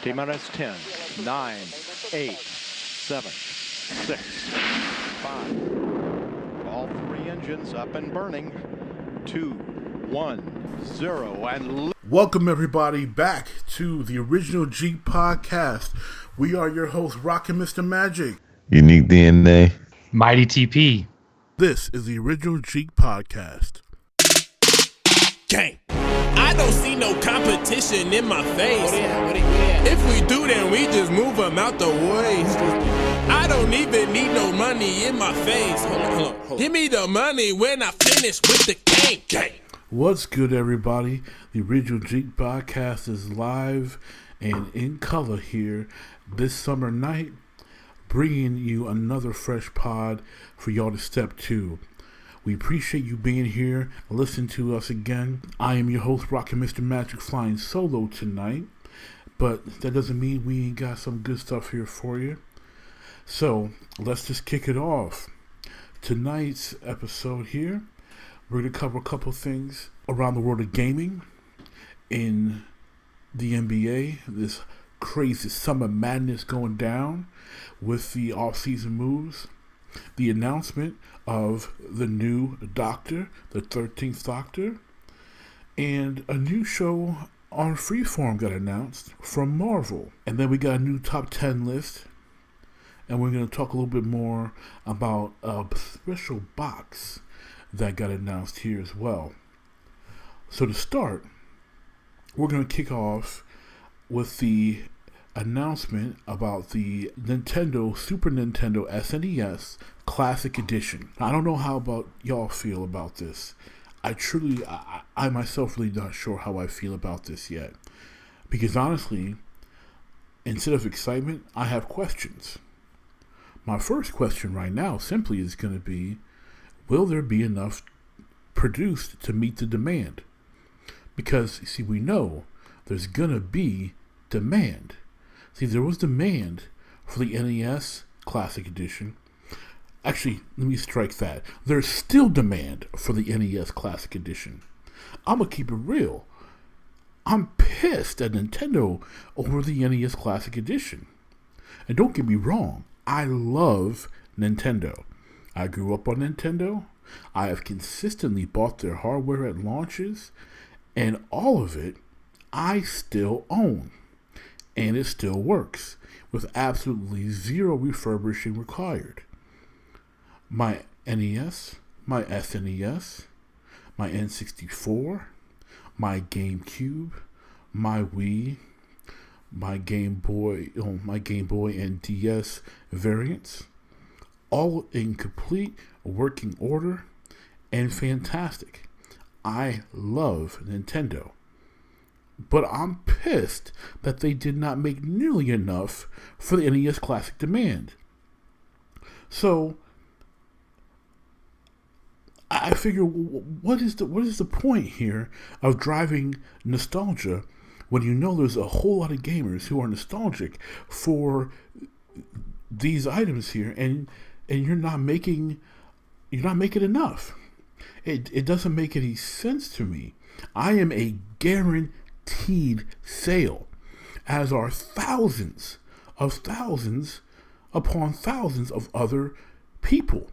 T-minus 10, 9, 8, 7, 6, 5. All three engines up and burning. 2, 1, 0, and... Welcome everybody back to the original Jeek podcast. We are your hosts, Rockinmrmagic. Unique DNA. Mighty TP. This is the original Jeek podcast. Gang. I don't see no competition in my face. What If we do, then we just move them out the way. I don't even need no money in my face. Hold on. Give me the money when I finish with the gang. What's good, everybody? The original Jeek podcast is live and in color here this summer night, bringing you another fresh pod for y'all to step to. We appreciate you being here, listening to us again. I am your host, Rockinmrmagic, flying solo tonight, but that doesn't mean we ain't got some good stuff here for you. So let's just kick it off. Tonight's episode here, we're going to cover a couple things around the world of gaming, in the NBA, this crazy summer madness going down with the offseason moves, the announcement of the new Doctor, the 13th Doctor, and a new show on Freeform got announced from Marvel. And then we got a new top 10 list, and we're going to talk a little bit more about a special box that got announced here as well. So to start, we're going to kick off with the announcement about the Super Nintendo SNES Classic Edition. I don't know how about y'all feel about this. I myself really not sure how I feel about this yet. Because honestly, instead of excitement, I have questions. My first question right now simply is going to be, will there be enough produced to meet the demand? Because, you see, we know there's going to be demand. See, there was demand for the NES Classic Edition. Actually, let me strike that. There's still demand for the NES Classic Edition. I'm going to keep it real. I'm pissed at Nintendo over the NES Classic Edition. And don't get me wrong, I love Nintendo. I grew up on Nintendo. I have consistently bought their hardware at launches. And all of it, I still own. And it still works, with absolutely zero refurbishing required. My NES, my SNES, my N64, my GameCube, my Wii, my Game Boy and DS variants, all in complete working order and fantastic. I love Nintendo. But I'm pissed that they did not make nearly enough for the NES Classic demand. So I figure, what is the point here of driving nostalgia when you know there's a whole lot of gamers who are nostalgic for these items here, and you're not making enough. It doesn't make any sense to me. I am a guaranteed sale, as are thousands upon thousands of other people.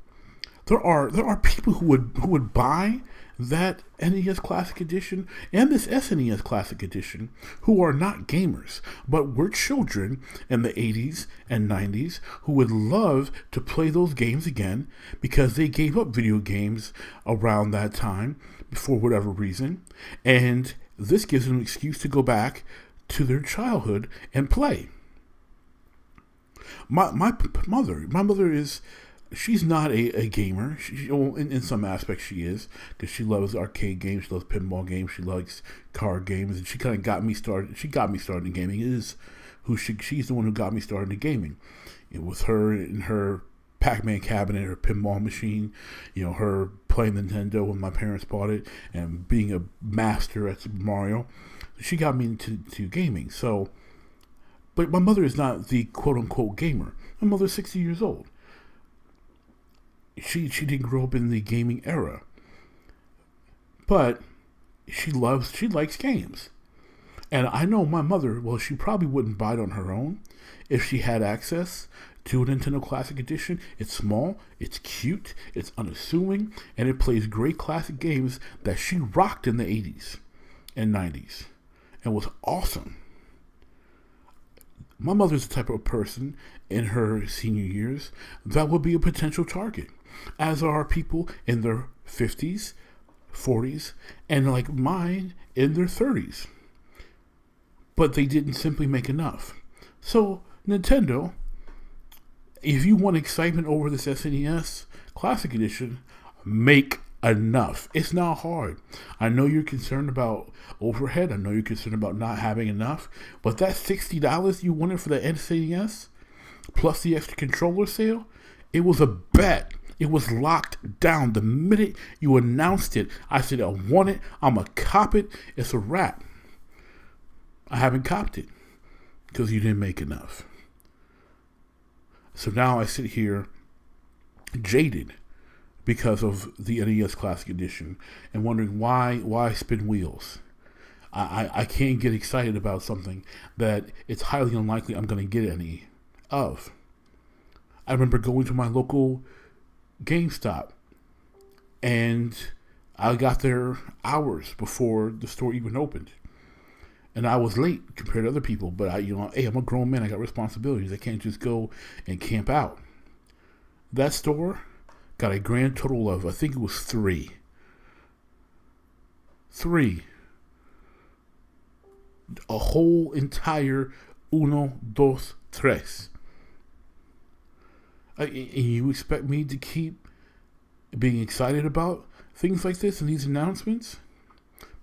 There are people who would buy that NES Classic Edition and this SNES Classic Edition who are not gamers, but were children in the 80s and 90s who would love to play those games again because they gave up video games around that time for whatever reason, and this gives them an excuse to go back to their childhood and play. My mother is... She's not a gamer. In some aspects she is, because she loves arcade games, she loves pinball games, she likes card games, and she kind of got me started. She got me started in gaming. She's the one who got me started in gaming. With her in her Pac-Man cabinet, her pinball machine, her playing Nintendo when my parents bought it, and being a master at Super Mario, she got me into gaming. So, but my mother is not the quote-unquote gamer. My mother's 60 years old. She didn't grow up in the gaming era, but she likes games, And I know my mother, well, she probably wouldn't buy it on her own if she had access to a Nintendo Classic Edition. It's small, it's cute, it's unassuming, and it plays great classic games that she rocked in the 80s and 90s and was awesome. My mother's the type of person in her senior years that would be a potential target, as are people in their 50s, 40s, and like mine in their 30s. But they didn't simply make enough. So, Nintendo, if you want excitement over this SNES Classic Edition, make enough. It's not hard. I know you're concerned about overhead. I know you're concerned about not having enough. But that $60 you wanted for the SNES, plus the extra controller sale, it was a bet. It was locked down. The minute you announced it, I said, I want it. I'm going to cop it. It's a wrap. I haven't copped it because you didn't make enough. So now I sit here jaded because of the NES Classic Edition and wondering why spin wheels. I can't get excited about something that it's highly unlikely I'm going to get any of. I remember going to my local GameStop and I got there hours before the store even opened. And I was late compared to other people, but hey, I'm a grown man. I got responsibilities. I can't just go and camp out. That store got a grand total of, I think it was 3. 3. A whole entire uno, dos, tres. And you expect me to keep being excited about things like this and these announcements?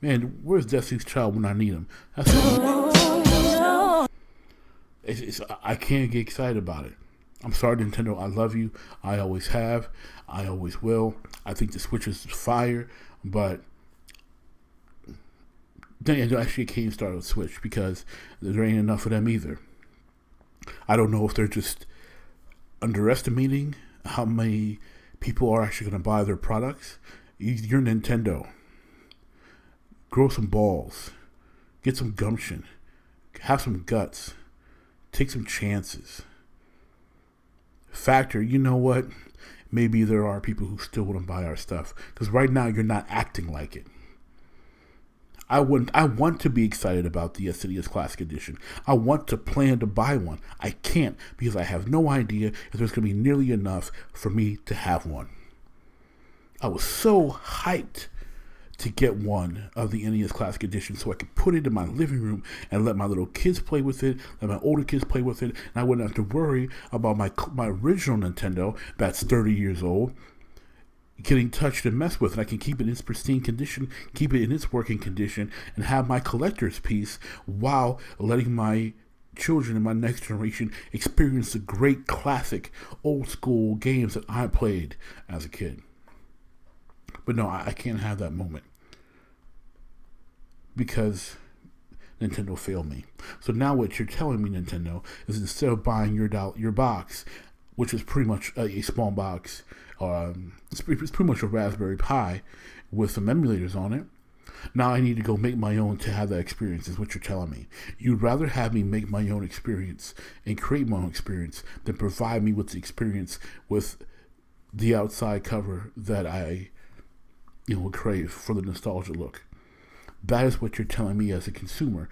Man, where's Destiny's Child when I need him? I can't get excited about it. I'm sorry, Nintendo. I love you. I always have. I always will. I think the Switch is fire, but then actually can't even start with Switch because there ain't enough of them either. I don't know if they're just underestimating how many people are actually going to buy their products. You're Nintendo. Grow some balls. Get some gumption. Have some guts. Take some chances. Factor, you know what? Maybe there are people who still want to buy our stuff. Because right now you're not acting like it. I want to be excited about the SNES Classic Edition. I want to plan to buy one. I can't because I have no idea if there's going to be nearly enough for me to have one. I was so hyped to get one of the NES Classic Edition so I could put it in my living room and let my little kids play with it, let my older kids play with it, and I wouldn't have to worry about my original Nintendo that's 30 years old getting touched and messed with, and I can keep it in its pristine condition, keep it in its working condition, and have my collector's piece while letting my children and my next generation experience the great classic old school games that I played as a kid. But no, I can't have that moment because Nintendo failed me. So now what you're telling me, Nintendo, is instead of buying your box, which is pretty much a small box, it's pretty much a Raspberry Pi with some emulators on it, now I need to go make my own to have that experience, is what you're telling me. You'd rather have me make my own experience and create my own experience than provide me with the experience with the outside cover that I crave for the nostalgia look. That is what you're telling me as a consumer.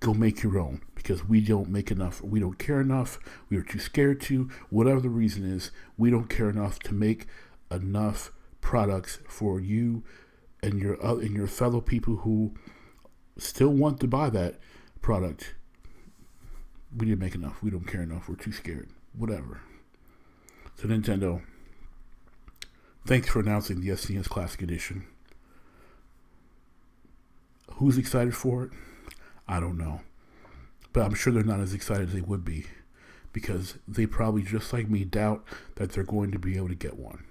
Go make your own, because we don't make enough. We don't care enough. We are too scared to. Whatever the reason is, we don't care enough to make enough products for you and your fellow people who still want to buy that product. We didn't make enough. We don't care enough. We're too scared. Whatever. So Nintendo, thanks for announcing the SNES Classic Edition. Who's excited for it? I don't know. But I'm sure they're not as excited as they would be, because they probably, just like me, doubt that they're going to be able to get one.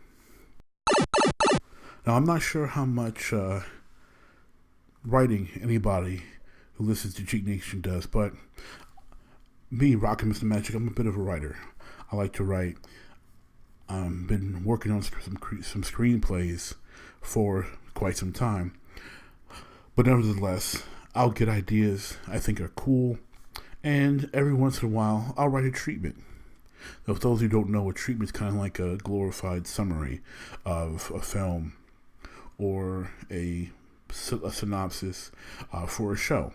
Now, I'm not sure how much writing anybody who listens to Jeek Nation does, but me, Rockinmrmagic, I'm a bit of a writer. I like to write. I've been working on some screenplays for quite some time. But nevertheless, I'll get ideas I think are cool, and every once in a while, I'll write a treatment. Now, for those who don't know, a treatment is kind of like a glorified summary of a film or a synopsis for a show.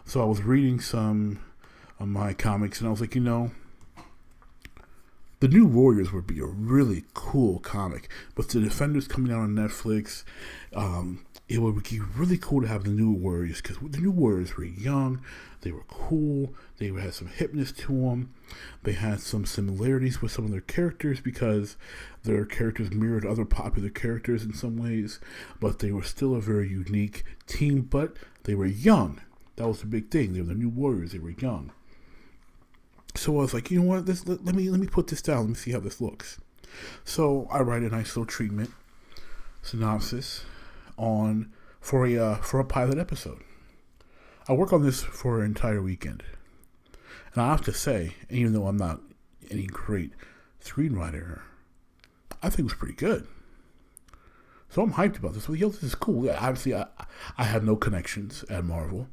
So I was reading some of my comics, and I was like, The New Warriors would be a really cool comic. But the Defenders coming out on Netflix, it would be really cool to have the New Warriors, because the New Warriors were young, they were cool, they had some hipness to them, they had some similarities with some of their characters because their characters mirrored other popular characters in some ways, but they were still a very unique team, but they were young. That was the big thing. They were the New Warriors, they were young. So I was like, you know what, let me put this down, let me see how this looks. So I write a nice little treatment, synopsis, for a pilot episode. I work on this for an entire weekend. And I have to say, even though I'm not any great screenwriter, I think it was pretty good. So I'm hyped about this. Well, this is cool. Yeah, obviously, I have no connections at Marvel.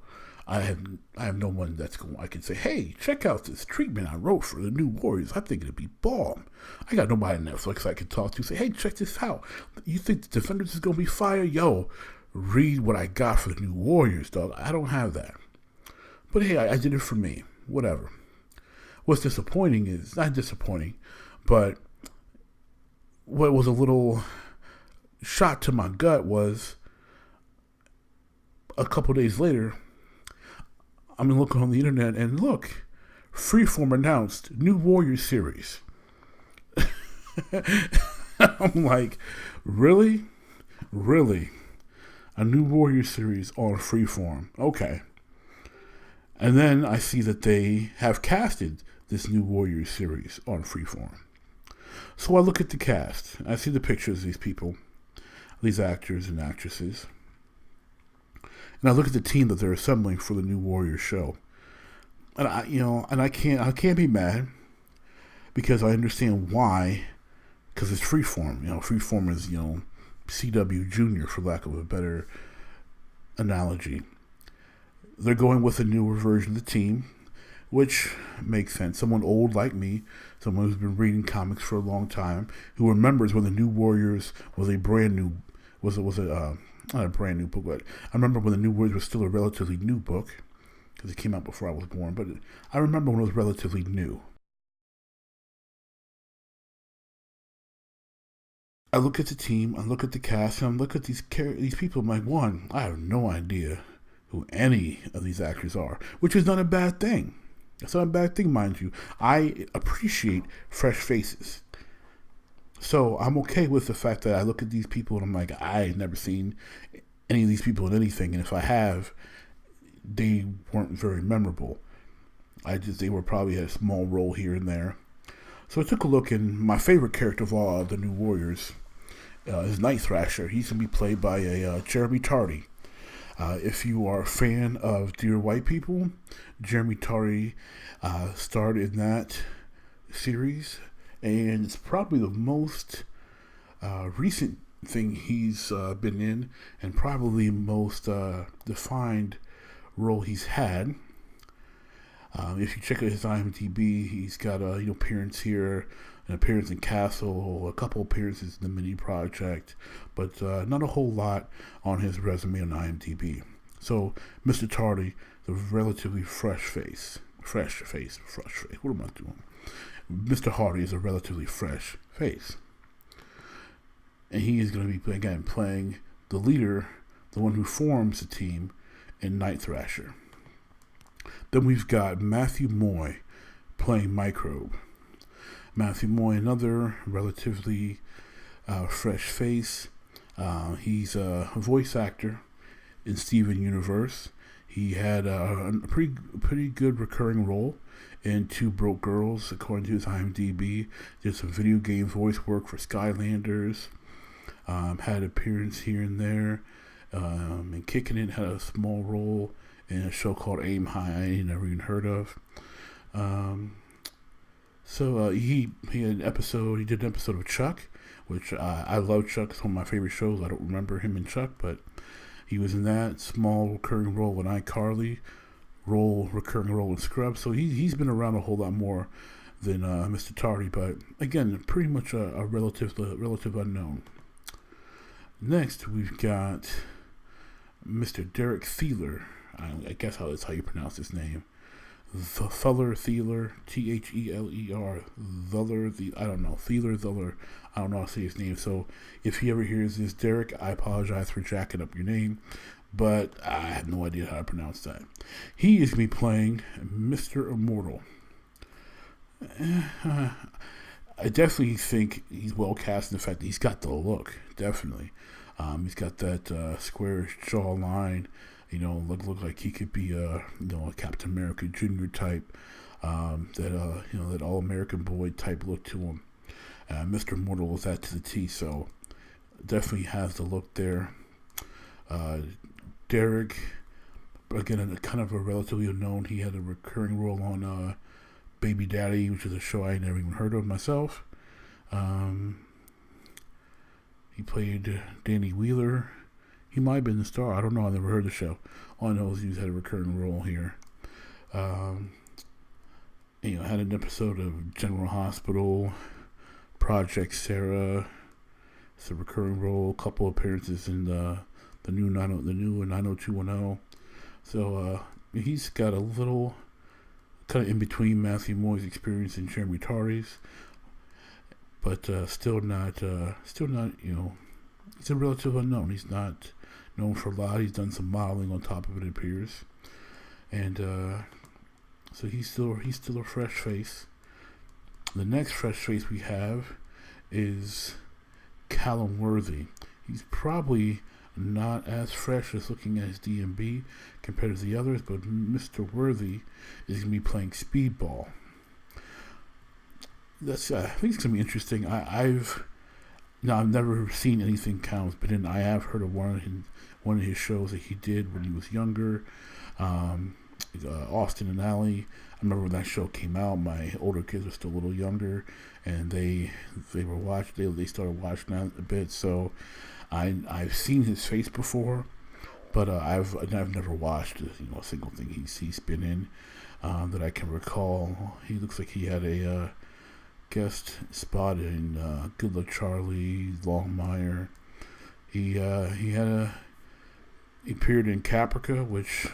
I have no one I can say, hey, check out this treatment I wrote for the New Warriors. I think it'd be bomb. I got nobody on Netflix I can talk to. Say, hey, check this out. You think the Defenders is gonna be fire? Yo, read what I got for the New Warriors, dog. I don't have that. But hey, I did it for me. Whatever. What's disappointing is, not disappointing, but what was a little shot to my gut was a couple days later, I'm looking on the internet and look, Freeform announced New Warriors series. I'm like, really? Really? A New Warriors series on Freeform. Okay. And then I see that they have casted this New Warriors series on Freeform. So I look at the cast. I see the pictures of these people, these actors and actresses. And I look at the team that they're assembling for the New Warriors show. And I can't be mad because I understand why, because it's Freeform. Freeform is, CW Junior, for lack of a better analogy. They're going with a newer version of the team, which makes sense. Someone old like me, someone who's been reading comics for a long time, who remembers when the New Warriors was a brand new, not a brand new book, but I remember when the New Warriors was still a relatively new book, because it came out before I was born, but I remember when it was relatively new. I look at the team, I look at the cast, and I look at these people. I'm like, one, I have no idea who any of these actors are, which is not a bad thing. It's not a bad thing, mind you. I appreciate fresh faces. So I'm okay with the fact that I look at these people and I'm like, I ain't never seen any of these people in anything, and if I have, they weren't very memorable. They were probably a small role here and there. So I took a look, and my favorite character of all the New Warriors is Night Thrasher. He's going to be played by Jeremy Tardy. If you are a fan of Dear White People, Jeremy Tardy starred in that series, and it's probably the most recent thing he's been in, and probably most defined role he's had. If you check out his IMDb, he's got an appearance here, an appearance in Castle, a couple appearances in the Mini Project, but not a whole lot on his resume on IMDb. So, Mr. Tardy, the relatively fresh face. What am I doing? Mr. Hardy is a relatively fresh face. And he is going to be, again, playing the leader, the one who forms the team, in Night Thrasher. Then we've got Matthew Moy playing Microbe. Matthew Moy, another relatively fresh face. He's a voice actor in Steven Universe. He had a pretty good recurring role in Two Broke Girls, according to his IMDb. Did some video game voice work for Skylanders. Had appearance here and there. And Kicking It had a small role in a show called Aim High I never even heard of. So he had an episode. He did an episode of Chuck, which I love Chuck. It's one of my favorite shows. I don't remember him in Chuck, but He was in that small recurring role in iCarly, recurring role in Scrubs. So he's been around a whole lot more than Mr. Tardy, but again, pretty much a relative unknown. Next, we've got Mr. Derek Thieler. I guess that's how you pronounce his name. Thieler, Theler, I don't know, Thieler. I don't know how to say his name. So if he ever hears this, Derek, I apologize for jacking up your name, but I have no idea how to pronounce that. He is going to be playing Mr. Immortal. I definitely think he's well cast in the fact that he's got the look, definitely. He's got that squarish jawline, look like he could be a Captain America Jr. type, that all-American boy type look to him. Mr. Immortal was that to the T, so definitely has the look there. Derek, again, kind of a relatively unknown. He had a recurring role on Baby Daddy, which is a show I never even heard of myself. He played Danny Wheeler. He might have been the star. I don't know. I never heard the show. All I know is he's had a recurring role here. Had an episode of General Hospital, Project Sarah. It's a recurring role. A couple appearances in the new 90210. So he's got a little kind of in between Matthew Moy's experience and Jeremy Tardy's, but still not. He's a relative unknown. He's not known for a lot. He's done some modeling on top of it appears, and so he's still a fresh face. The next fresh face we have is Callum Worthy. He's probably not as fresh as looking at his DMB compared to the others, but Mr. Worthy is going to be playing Speedball. I think it's going to be interesting. I've never seen anything Callum's been in. I have heard of one of his shows that he did when he was younger, Austin and Alley. I remember when that show came out, my older kids were still a little younger, and they started watching that a bit. So I've seen his face before, but I've never watched a single thing he's been in that I can recall. He looks like he had a guest spot in Good Luck Charlie, Longmire. He appeared in Caprica, which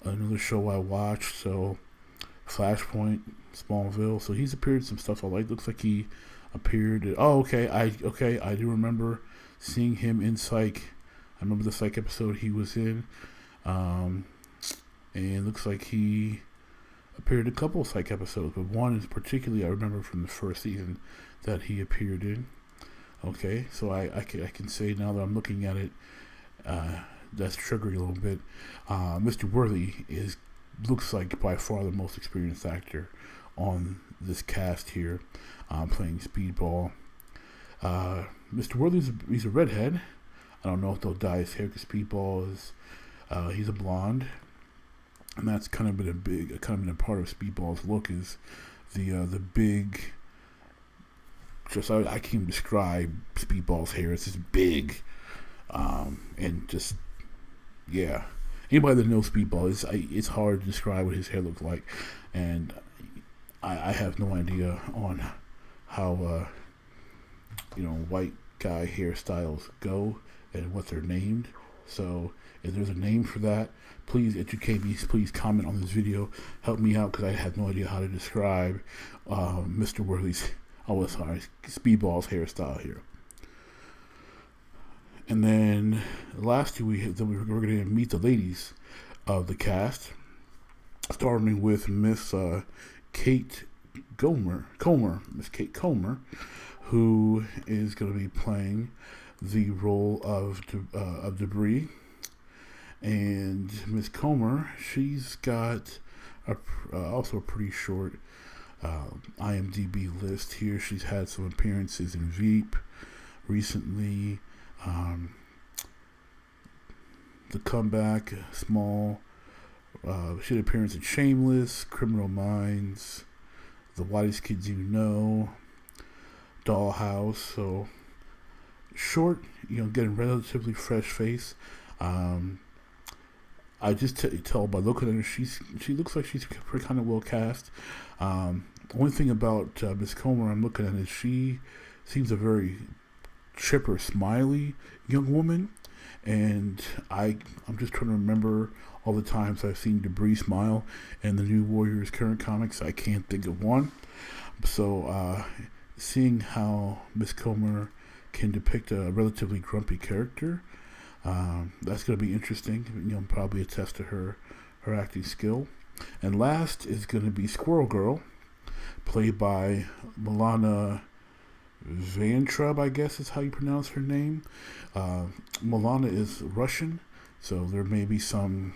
another show I watched. So Flashpoint, Smallville. So he's appeared in some stuff I like. Looks like he appeared. I do remember seeing him in Psych. I remember the Psych episode he was in, and it looks like he appeared in a couple of Psych episodes, but one is particularly I remember from the first season that he appeared in. Okay, so I can say now that I'm looking at it, that's triggering a little bit. Mr. Worthy looks like by far the most experienced actor on this cast here, playing Speedball. Mr. Worthy he's a redhead. I don't know if they'll dye his hair because Speedball is he's a blonde, and that's kind of been a part of Speedball's look is the big. Just I can't even describe Speedball's hair. It's just big, and just yeah. Anybody that knows Speedball, it's hard to describe what his hair looks like, and I have no idea on how white guy hairstyles go and what they're named. So if there's a name for that, please educate me. Please comment on this video. Help me out because I have no idea how to describe Mr. Worthy's. Speedball's hairstyle here. And then the last two we're going to meet the ladies of the cast, starting with Miss Kate Comer, who is going to be playing the role of Debris. And Miss Comer, she's got also a pretty short IMDb list here. She's had some appearances in Veep recently, The Comeback, Small. She had appearance in Shameless, Criminal Minds, The Whitest Kids You Know, Dollhouse. So short, getting relatively fresh face. I just tell by looking at her, she looks like she's kind of well cast. One thing about Miss Comer I'm looking at is she seems a very chipper, smiley young woman, and I'm just trying to remember all the times I've seen Debris smile in the New Warriors current comics. I can't think of one. So seeing how Miss Comer can depict a relatively grumpy character, that's going to be interesting. Probably a test to her acting skill. And last is going to be Squirrel Girl, played by Milana Vayntrub, I guess is how you pronounce her name. Milana is Russian, so there may be some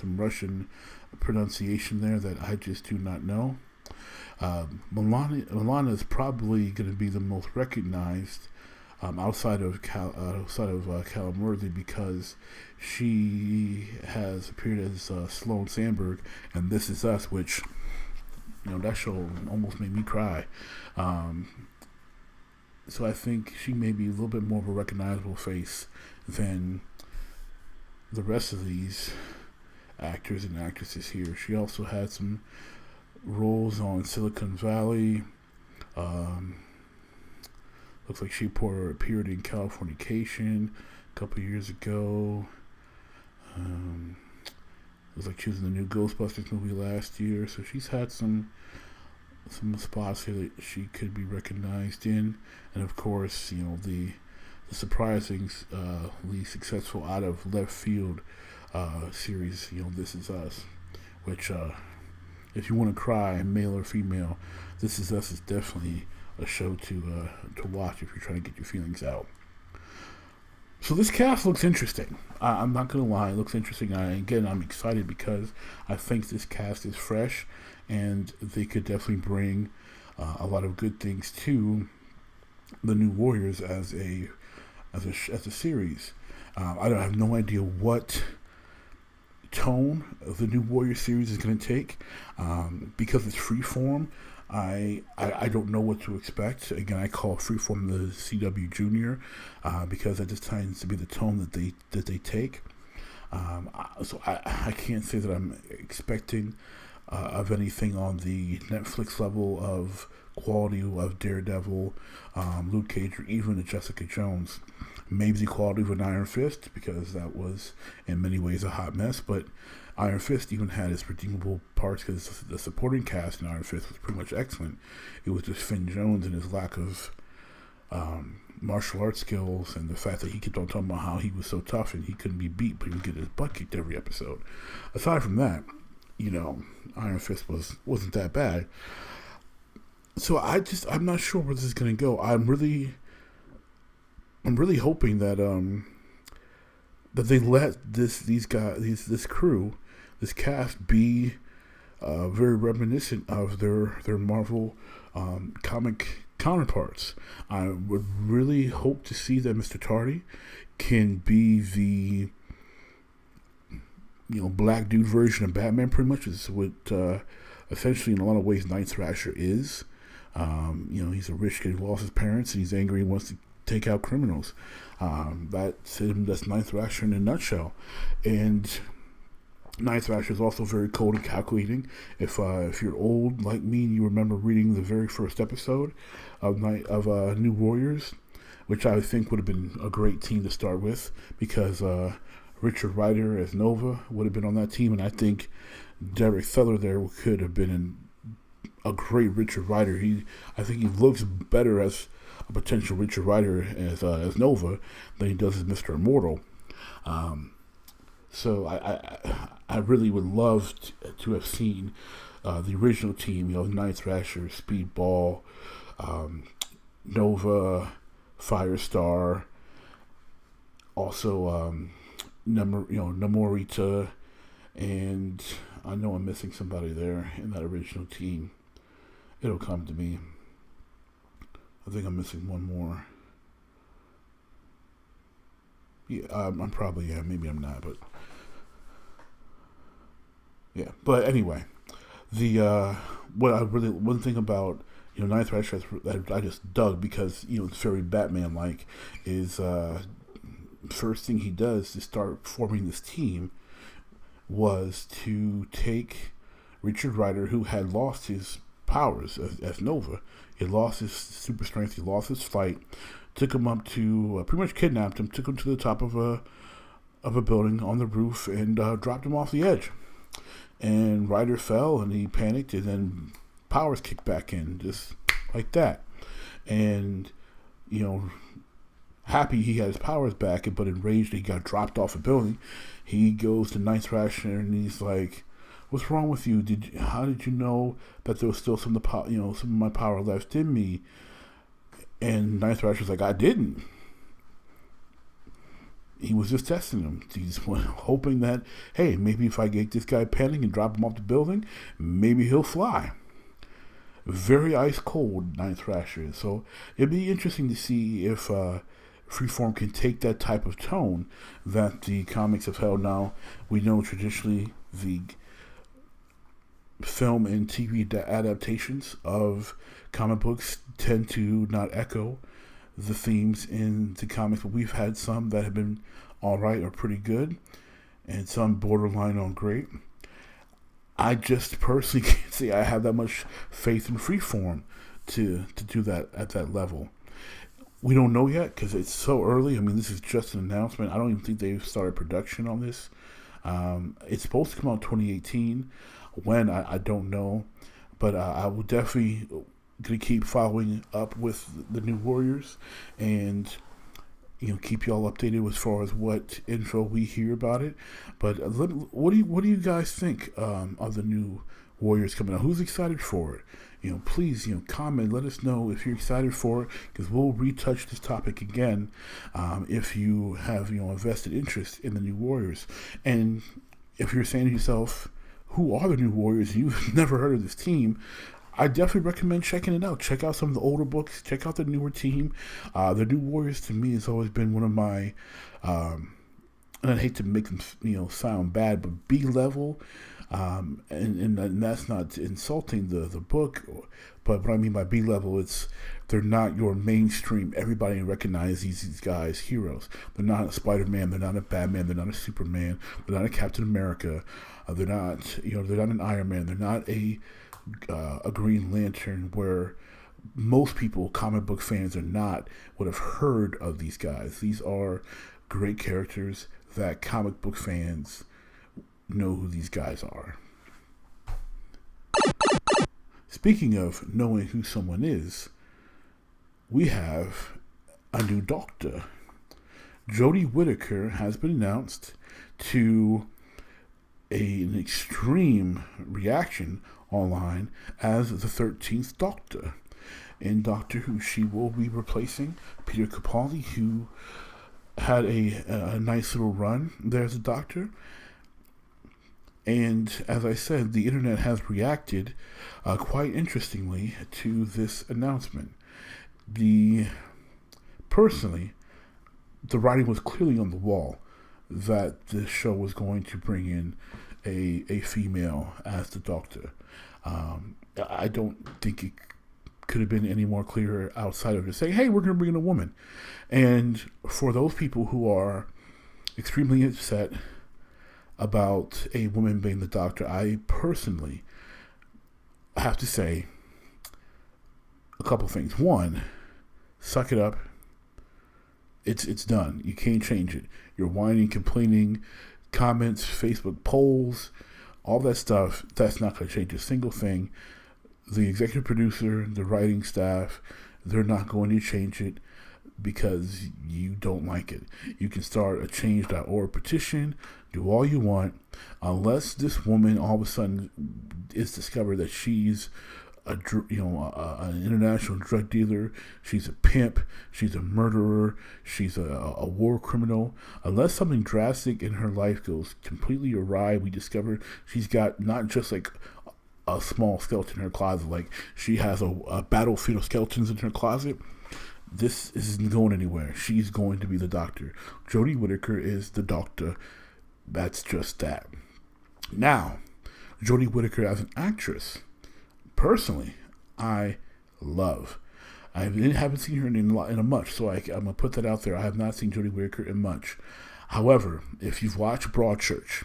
Russian pronunciation there that I just do not know. Milana is probably going to be the most recognized outside of Callum Worthy, because she has appeared as Sloane Sandberg and This Is Us, which that show almost made me cry. So I think she may be a little bit more of a recognizable face than the rest of these actors and actresses here. She also had some roles on Silicon Valley. Looks like she appeared in Californication a couple years ago. Looks like she was in the new Ghostbusters movie last year. So she's had some spots here that she could be recognized in. And of course, the surprisingly successful Out of Left Field series, This Is Us, which if you want to cry, male or female, This Is Us is definitely a show to watch if you're trying to get your feelings out. So this cast looks interesting. I'm not going to lie, it looks interesting. I'm excited because I think this cast is fresh, and they could definitely bring a lot of good things to the New Warriors as a series. I have no idea what tone the New Warrior series is going to take, because it's Freeform. I don't know what to expect. Again, I call Freeform the CW Junior, because that just tends to be the tone that they take. So I can't say that I'm expecting of anything on the Netflix level of quality of Daredevil, Luke Cage, or even Jessica Jones. Maybe the quality of an Iron Fist, because that was in many ways a hot mess, but Iron Fist even had its redeemable parts because the supporting cast in Iron Fist was pretty much excellent. It was just Finn Jones and his lack of martial arts skills, and the fact that he kept on talking about how he was so tough and he couldn't be beat, but he would get his butt kicked every episode. Aside from that, Iron Fist wasn't that bad. So I'm not sure where this is going to go. I'm really hoping that they let this crew, this cast, be very reminiscent of their Marvel comic counterparts. I would really hope to see that Mr. Tardy can be the black dude version of Batman. Pretty much is what essentially in a lot of ways Night Thrasher is. He's a rich kid who lost his parents and he's angry and wants to take out criminals. That's Night Thrasher in a nutshell. And Night Thrasher is also very cold and calculating. If you're old like me and you remember reading the very first episode of New Warriors, which I think would have been a great team to start with, because Richard Rider as Nova would have been on that team, and I think Derek Feller there could have been a great Richard Rider. I think he looks better as a potential Richard Rider as Nova than he does as Mr. Immortal. So I really would love to have seen the original team, Night Thrasher, Speedball, Nova, Firestar, also Namorita, and I know I'm missing somebody there in that original team. It'll come to me. I think I'm missing one more. Yeah, I'm probably, maybe I'm not, but yeah. But anyway, one thing about Night Thrasher that I just dug because it's very Batman-like. Is first thing he does to start forming this team was to take Richard Rider, who had lost his powers as Nova. He lost his super strength. He lost his flight. Took him up to pretty much kidnapped him. Took him to the top of a building on the roof and dropped him off the edge. And Rider fell and he panicked, and then powers kicked back in just like that. And happy he had his powers back, but enraged he got dropped off a building. He goes to Night Thrasher and he's like, "What's wrong with you? How did you know that there was still some of my power left in me?" And Night Thrasher's like, "I didn't. He was just testing him. He's hoping that, hey, maybe if I get this guy panicking and drop him off the building, maybe he'll fly." Very ice cold, Night Thrasher. So it'd be interesting to see if Freeform can take that type of tone that the comics have held. Now, we know traditionally the film and TV adaptations of comic books tend to not echo the themes in the comics, but we've had some that have been all right or pretty good, and some borderline on great. I just personally can't say I have that much faith in Freeform to do that at that level. We don't know yet because it's so early. I mean, this is just an announcement. I don't even think they've started production on this. It's supposed to come out 2018. When, I don't know. But I will definitely going to keep following up with the New Warriors and keep y'all updated as far as what info we hear about it. But what do you guys think of the New Warriors coming out? Who's excited for it? Please, comment. Let us know if you're excited for it, because we'll retouch this topic again if you have, a vested interest in the New Warriors. And if you're saying to yourself, who are the New Warriors? You've never heard of this team. I definitely recommend checking it out. Check out some of the older books. Check out the newer team. The New Warriors, to me, has always been one of my, and I hate to make them, sound bad, but B-level. And that's not insulting the book, but what I mean by B-level, they're not your mainstream. Everybody recognizes these guys heroes. They're not a Spider-Man. They're not a Batman. They're not a Superman. They're not a Captain America. They're not they're not an Iron Man. They're not a Green Lantern, where most people, comic book fans, would have heard of these guys. These are great characters that comic book fans know who these guys are. Speaking of knowing who someone is, we have a new Doctor. Jodie Whittaker has been announced to an extreme reaction online as the 13th Doctor. In Doctor Who, she will be replacing Peter Capaldi, who had a nice little run there as a Doctor. And as I said, the internet has reacted quite interestingly to this announcement. Personally, the writing was clearly on the wall that this show was going to bring in a female as the Doctor. I don't think it could have been any more clear outside of just saying, hey, we're going to bring in a woman. And for those people who are extremely upset about a woman being the Doctor, I personally have to say a couple things. One, suck it up. It's done. You can't change it. You're whining, complaining, comments, Facebook polls, all that stuff. That's not going to change a single thing. The executive producer, the writing staff, they're not going to change it because you don't like it. You can start a change.org petition, do all you want, unless this woman all of a sudden is discovered that she's an international drug dealer, she's a pimp, she's a murderer, she's a war criminal. Unless something drastic in her life goes completely awry, we discover she's got not just like a small skeleton in her closet, like she has a battlefield of skeletons in her closet. This isn't going anywhere. She's going to be the Doctor. Jodie Whittaker is the Doctor. That's just that. Now, Jodie Whittaker as an actress, personally, I love. I haven't seen her in a much, so I'm going to put that out there. I have not seen Jodie Whittaker in much. However, if you've watched Broadchurch,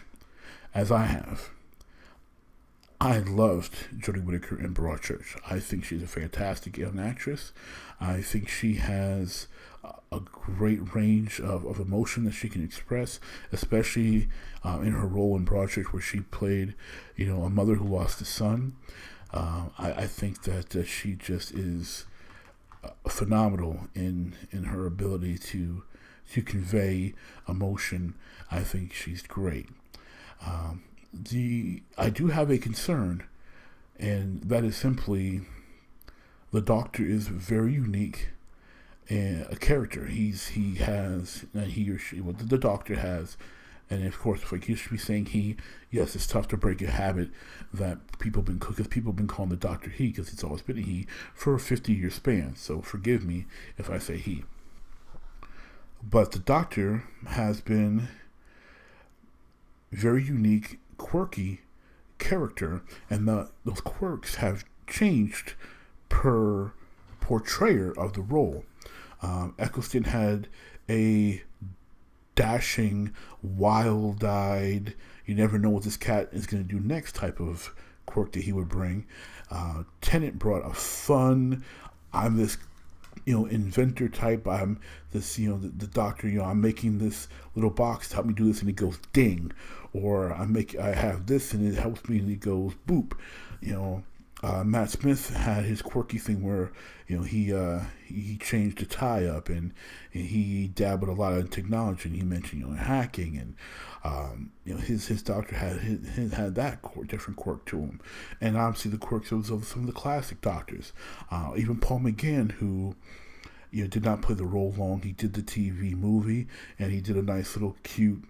as I have, I loved Jodie Whittaker in Broadchurch. I think she's a fantastic young actress. I think she has a great range of emotion that she can express, especially in her role in Broadchurch, where she played, a mother who lost a son. I think that she just is phenomenal in her ability to convey emotion. I think she's great. I do have a concern, and that is simply the Doctor is very unique and a character. The Doctor has, and of course, if I should be saying yes, it's tough to break a habit that people have been calling the Doctor he, because it's always been a he for a 50-year span. So forgive me if I say he. But the Doctor has been very unique, quirky character, and those quirks have changed per portrayer of the role. Eccleston had a dashing, wild-eyed, you never know what this cat is going to do next type of quirk that he would bring. Tennant brought a fun, I'm this inventor type. I'm this, the Doctor, I'm making this little box to help me do this, and it goes ding. Or I have this and it helps me, and it goes boop. Matt Smith had his quirky thing where, he changed the tie up, and he dabbled a lot in technology, and he mentioned, hacking, and his Doctor had that different quirk to him, and obviously the quirks of some of the classic Doctors. Even Paul McGann, who did not play the role long. He did the TV movie, and he did a nice little cute.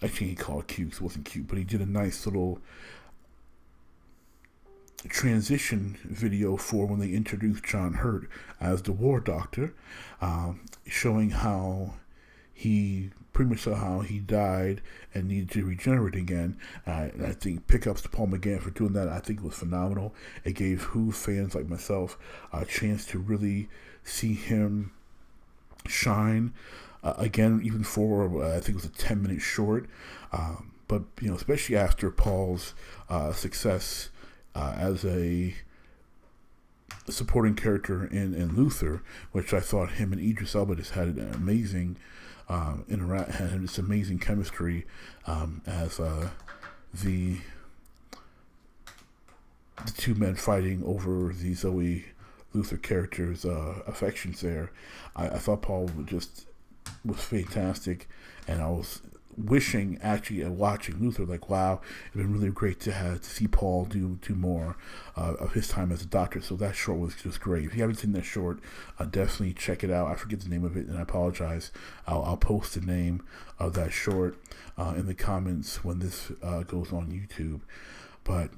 Actually, he called it cute. It wasn't cute, but he did a nice little transition video for when they introduced John Hurt as the War Doctor, showing how he pretty much saw how he died and needed to regenerate again. And I think pickups to Paul McGann for doing that, I think it was phenomenal. It gave Who fans like myself a chance to really see him shine again, even for I think it was a 10-minute short. But especially after Paul's success as a supporting character in Luther, which I thought him and Idris Elba just had an amazing had this amazing chemistry as the two men fighting over the Zoe Luther character's affections there. I thought Paul was fantastic, and I was wishing, actually, watching Luther, like, wow, it'd been really great to see Paul do more of his time as a Doctor. So that short was just great. If you haven't seen that short, definitely check it out. I forget the name of it, and I apologize. I'll post the name of that short in the comments when this goes on YouTube. But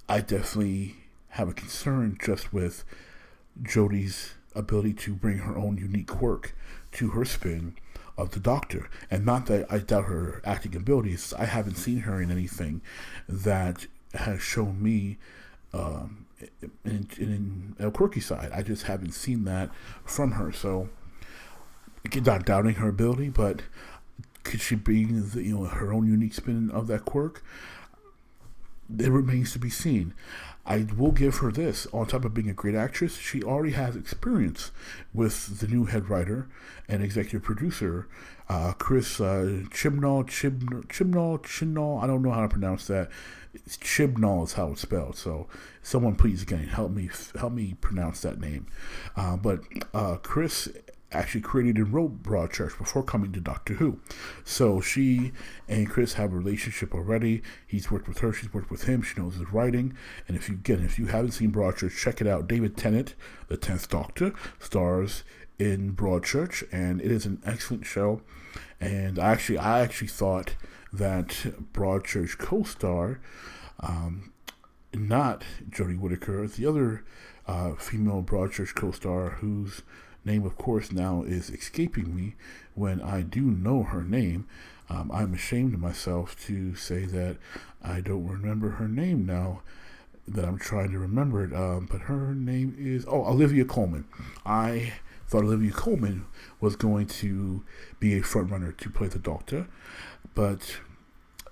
I definitely have a concern just with Jodie's ability to bring her own unique quirk to her spin of the Doctor. And not that I doubt her acting abilities. I haven't seen her in anything that has shown me in a quirky side. I just haven't seen that from her. So, again, not doubting her ability, but could she bring her own unique spin of that quirk? It remains to be seen. I will give her this. On top of being a great actress, she already has experience with the new head writer and executive producer, Chris Chibnall. I don't know how to pronounce that. Chibnall is how it's spelled. So someone please, again, help me pronounce that name. But Chris actually created and wrote Broadchurch before coming to Doctor Who. So she and Chris have a relationship already. He's worked with her, she's worked with him, she knows his writing. And if you haven't seen Broadchurch, check it out. David Tennant, the 10th Doctor, stars in Broadchurch, and it is an excellent show. And I actually thought that Broadchurch co-star, not Jodie Whittaker, the other female Broadchurch co-star whose name, of course, now is escaping me when I do know her name. I'm ashamed of myself to say that I don't remember her name now. that I'm trying to remember it. But her name is Olivia Colman. I thought Olivia Colman was going to be a front runner to play the Doctor, but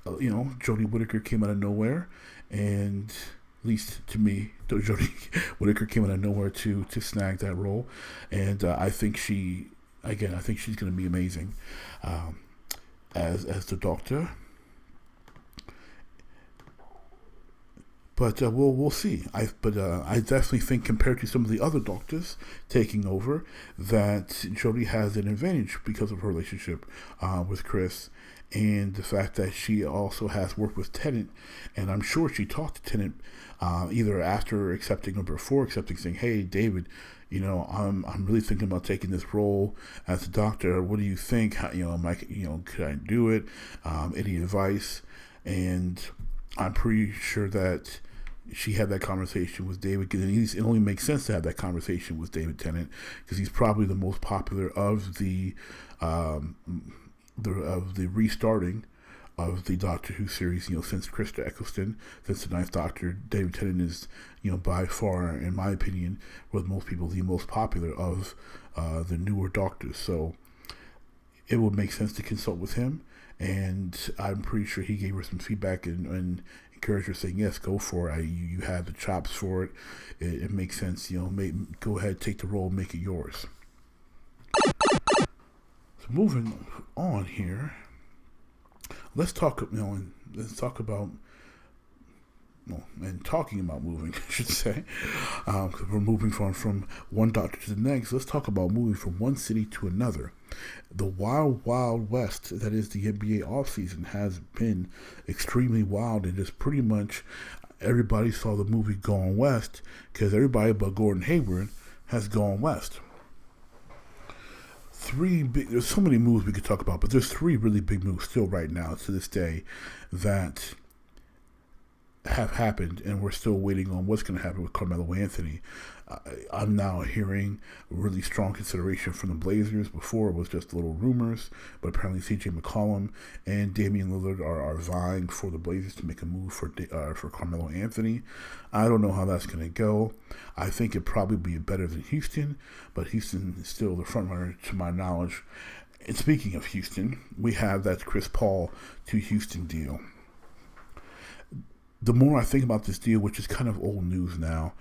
Jodie Whittaker came out of nowhere, and at least to me, Jodie Whittaker came out of nowhere to snag that role, and I think she's going to be amazing as the Doctor. But we'll see. I definitely think, compared to some of the other Doctors taking over, that Jodie has an advantage because of her relationship with Chris, and the fact that she also has worked with Tennant, and I'm sure she talked to Tennant either after accepting or before accepting, saying, "Hey, David, I'm really thinking about taking this role as the Doctor. What do you think? How, could I do it? Any advice?" And I'm pretty sure that she had that conversation with David, because it only makes sense to have that conversation with David Tennant, because he's probably the most popular of the restarting of the Doctor Who series. Since Krista Eccleston, since the Ninth Doctor, David Tennant is by far, in my opinion, with most people, the most popular of the newer Doctors. So it would make sense to consult with him, and I'm pretty sure he gave her some feedback and encouraged her, saying, "Yes, go for it. You have the chops for it. It makes sense. Go ahead, take the role, make it yours." So moving on here, let's talk. Talking about moving, I should say, because we're moving from one Doctor to the next. Let's talk about moving from one city to another. The wild, wild west that is the NBA offseason has been extremely wild, and just pretty much everybody saw the movie Gone West, because everybody but Gordon Hayward has gone west. There's so many moves we could talk about, but there's three really big moves still right now to this day that have happened, and we're still waiting on what's going to happen with Carmelo Anthony. I'm now hearing really strong consideration from the Blazers. Before, it was just little rumors, but apparently CJ McCollum and Damian Lillard are vying for the Blazers to make a move for Carmelo Anthony. I don't know how that's going to go. I think it'd probably be better than Houston, but Houston is still the front runner to my knowledge. And speaking of Houston, we have that Chris Paul to Houston deal. The more I think about this deal, which is kind of old news now,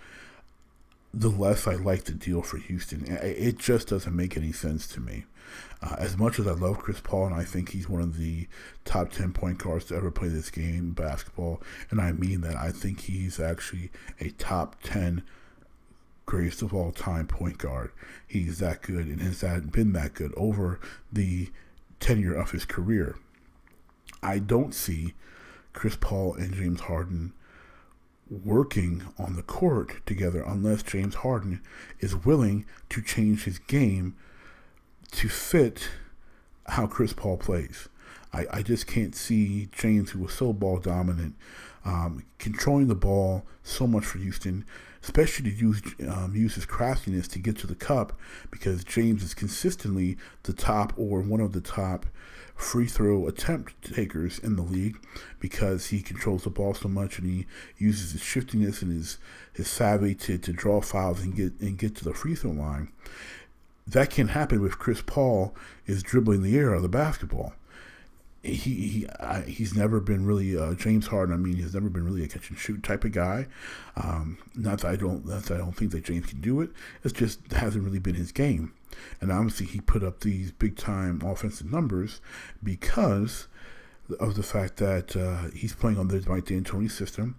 the less I like the deal for Houston. It just doesn't make any sense to me. As much as I love Chris Paul, and I think he's one of the top 10 point guards to ever play this game, basketball, and I mean that, I think he's actually a top 10 greatest of all time point guard. He's that good, and has been that good over the tenure of his career. I don't see Chris Paul and James Harden working on the court together unless James Harden is willing to change his game to fit how Chris Paul plays. I just can't see James, who was so ball dominant, controlling the ball so much for Houston, especially to use his craftiness to get to the cup, because James is consistently the top or one of the top free throw attempt takers in the league, because he controls the ball so much, and he uses his shiftiness and his savvy to draw fouls and get to the free throw line. That can happen if Chris Paul is dribbling the air out of the basketball. He's never been really James Harden. He's never been really a catch and shoot type of guy. Not that I don't think that James can do it. It just hasn't really been his game. And obviously, he put up these big time offensive numbers because of the fact that he's playing on the Mike D'Antoni system,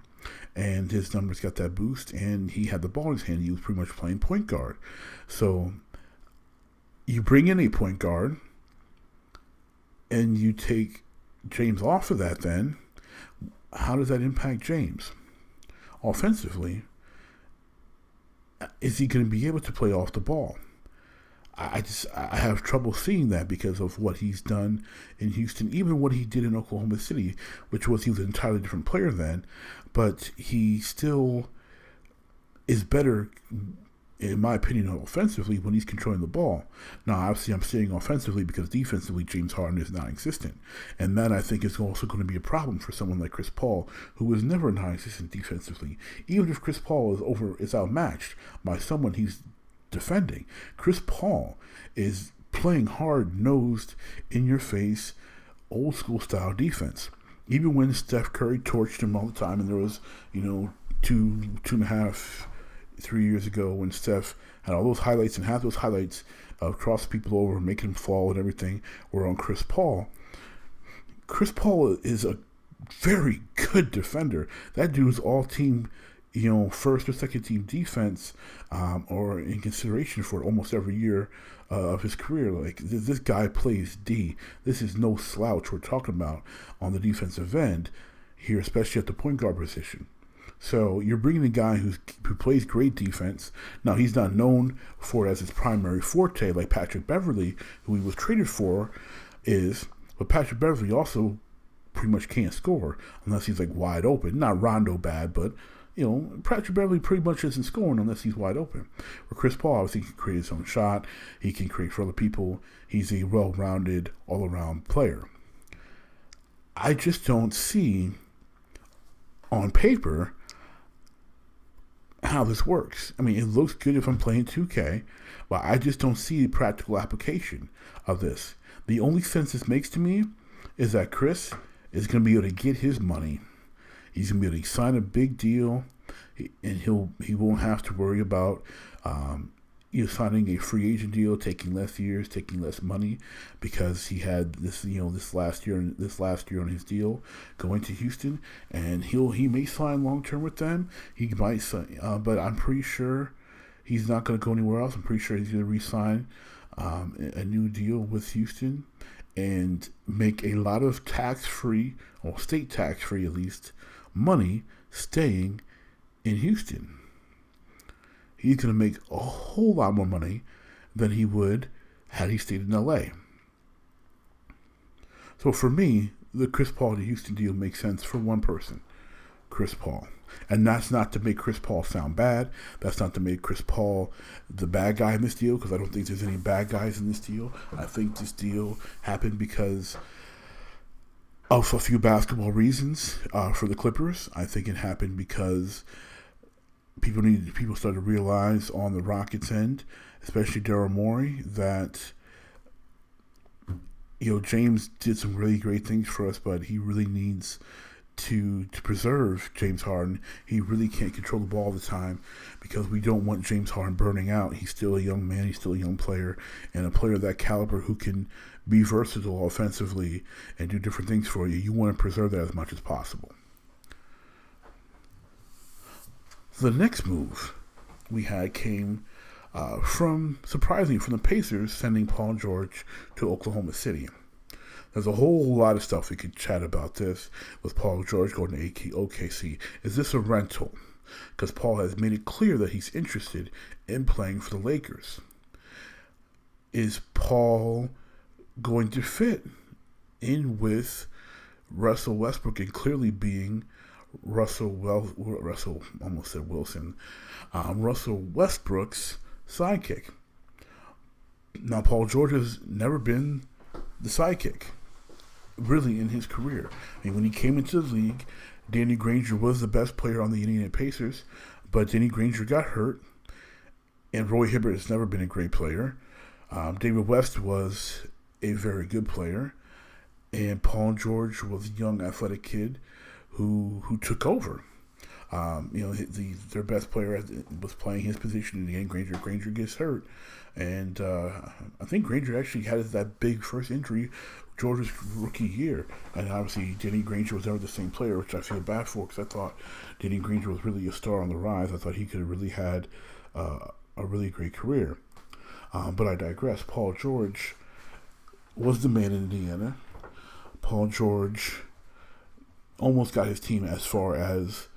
and his numbers got that boost. And he had the ball in his hand. He was pretty much playing point guard. So you bring in a point guard, and you take James off of that, then how does that impact James offensively? Is he going to be able to play off the ball? I have trouble seeing that because of what he's done in Houston, even what he did in Oklahoma City, he was an entirely different player then, but he still is better in my opinion, offensively when he's controlling the ball. Now, obviously, I'm saying offensively because defensively, James Harden is non-existent. And that, I think, is also going to be a problem for someone like Chris Paul, who was never non-existent defensively. Even if Chris Paul is outmatched by someone he's defending, Chris Paul is playing hard-nosed, in-your-face, old-school style defense. Even when Steph Curry torched him all the time, and there was, 2.5, 3 years ago when Steph had all those highlights, and half those highlights of cross people over and making them fall and everything were on Chris Paul. Chris Paul is a very good defender. That dude's all team, first or second team defense, or in consideration for almost every year of his career. Like, this guy plays D. This is no slouch we're talking about on the defensive end here, especially at the point guard position. So you're bringing a guy who plays great defense. Now, he's not known for it as his primary forte like Patrick Beverley, who he was traded for, is. But Patrick Beverley also pretty much can't score unless he's like wide open. Not Rondo bad, but Patrick Beverley pretty much isn't scoring unless he's wide open. Where Chris Paul obviously can create his own shot. He can create for other people. He's a well-rounded, all-around player. I just don't see on paper how this works. I mean, it looks good if I'm playing 2K, but I just don't see the practical application of this. The only sense this makes to me is that Chris is going to be able to get his money. He's going to be able to sign a big deal, and he won't have to worry about signing a free agent deal, taking less years, taking less money, because he had this last year on his deal going to Houston, and he may sign long term with them. He might sign, but I'm pretty sure he's not going to go anywhere else. I'm pretty sure he's going to re-sign a new deal with Houston and make a lot of tax-free, or state tax-free at least, money staying in Houston. He's going to make a whole lot more money than he would had he stayed in LA. So for me, the Chris Paul to Houston deal makes sense for one person, Chris Paul. And that's not to make Chris Paul sound bad. That's not to make Chris Paul the bad guy in this deal, because I don't think there's any bad guys in this deal. I think this deal happened because of a few basketball reasons for the Clippers. I think it happened because people started to realize on the Rockets end, especially Daryl Morey, that James did some really great things for us, but he really needs to preserve James Harden. He really can't control the ball all the time, because we don't want James Harden burning out. He's still a young man. He's still a young player, and a player of that caliber who can be versatile offensively and do different things for you. You want to preserve that as much as possible. The next move we had came surprisingly from the Pacers sending Paul George to Oklahoma City. There's a whole lot of stuff we could chat about this with Paul George going to OKC. Is this a rental? Because Paul has made it clear that he's interested in playing for the Lakers. Is Paul going to fit in with Russell Westbrook, and clearly being Russell Westbrook's sidekick? Now, Paul George has never been the sidekick, really, in his career. I mean, when he came into the league, Danny Granger was the best player on the Indiana Pacers, but Danny Granger got hurt, and Roy Hibbert has never been a great player. David West was a very good player, and Paul George was a young, athletic kid who took over. Their best player was playing his position in the end. Granger gets hurt, and I think Granger actually had that big first injury George's rookie year, and obviously Danny Granger was never the same player, which I feel bad for, because I thought Danny Granger was really a star on the rise. I thought he could have really had a really great career, but I digress. Paul George was the man in Indiana. Paul George almost got his team as far as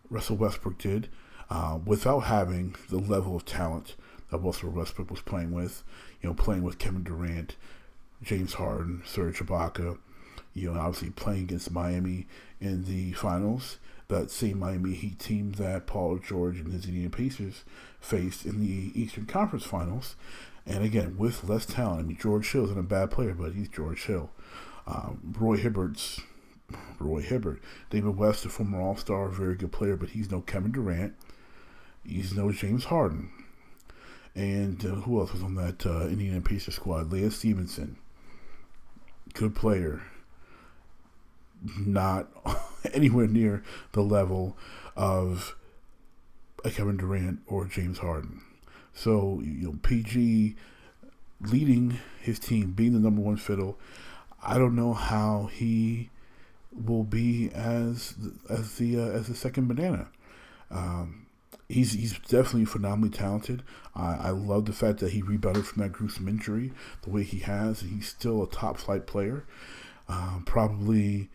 Russell Westbrook did, without having the level of talent that Russell Westbrook was playing with. Playing with Kevin Durant, James Harden, Serge Ibaka, obviously playing against Miami in the finals. that same Miami Heat team that Paul George and his Indiana Pacers faced in the Eastern Conference Finals. And again, with less talent. I mean, George Hill isn't a bad player, but he's George Hill. Roy Hibbert. David West, a former All-Star, very good player, but he's no Kevin Durant. He's no James Harden. And who else was on that Indiana Pacers squad? Leah Stevenson. Good player. Not anywhere near the level of a Kevin Durant or James Harden. So, PG leading his team, being the number one fiddle, I don't know how he will be as the second banana. He's definitely phenomenally talented. I love the fact that he rebounded from that gruesome injury the way he has. He's still a top flight player. Probably,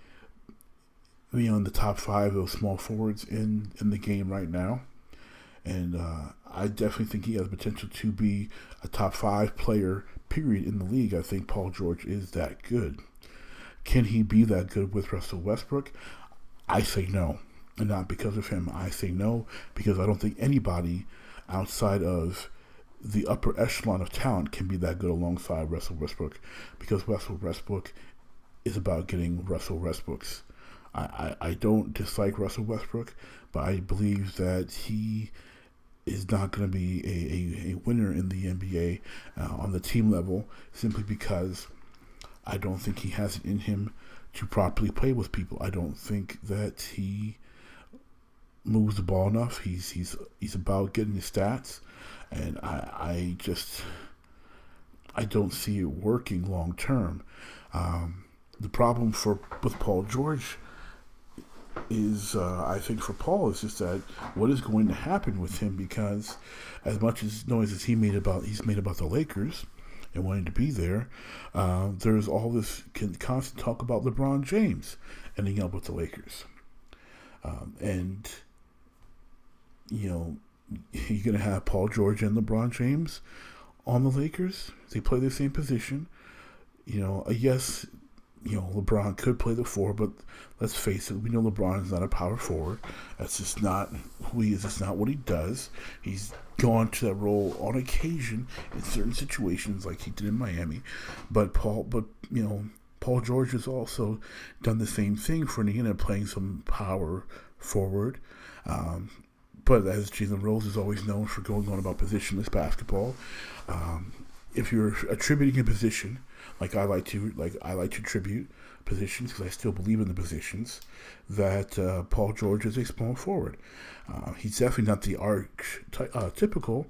in the top 5 of small forwards in the game right now. And I definitely think he has potential to be a top 5 player, period, in the league. I think Paul George is that good. Can he be that good with Russell Westbrook? I say no. And not because of him. I say no because I don't think anybody outside of the upper echelon of talent can be that good alongside Russell Westbrook, because Russell Westbrook is about getting Russell Westbrooks. I don't dislike Russell Westbrook, but I believe that he is not going to be a winner in the NBA on the team level, simply because I don't think he has it in him to properly play with people. I don't think that he moves the ball enough. He's about getting the stats, and I don't see it working long term. The problem with Paul George is, I think for Paul, is just that what is going to happen with him, because as much as noise as he's made about the Lakers and wanting to be there, there's all this constant talk about LeBron James ending up with the Lakers. And you're going to have Paul George and LeBron James on the Lakers. They play the same position. Yes, LeBron could play the 4, but let's face it, we know LeBron is not a power forward. That's just not who he is. It's not what he does. He's gone to that role on occasion in certain situations, like he did in Miami. But Paul George has also done the same thing for Indiana, playing some power forward. But as Jalen Rose is always known for going on about positionless basketball, if you're attributing a position, like I like to attribute positions, because I still believe in the positions, that Paul George is a small forward. He's definitely not the typical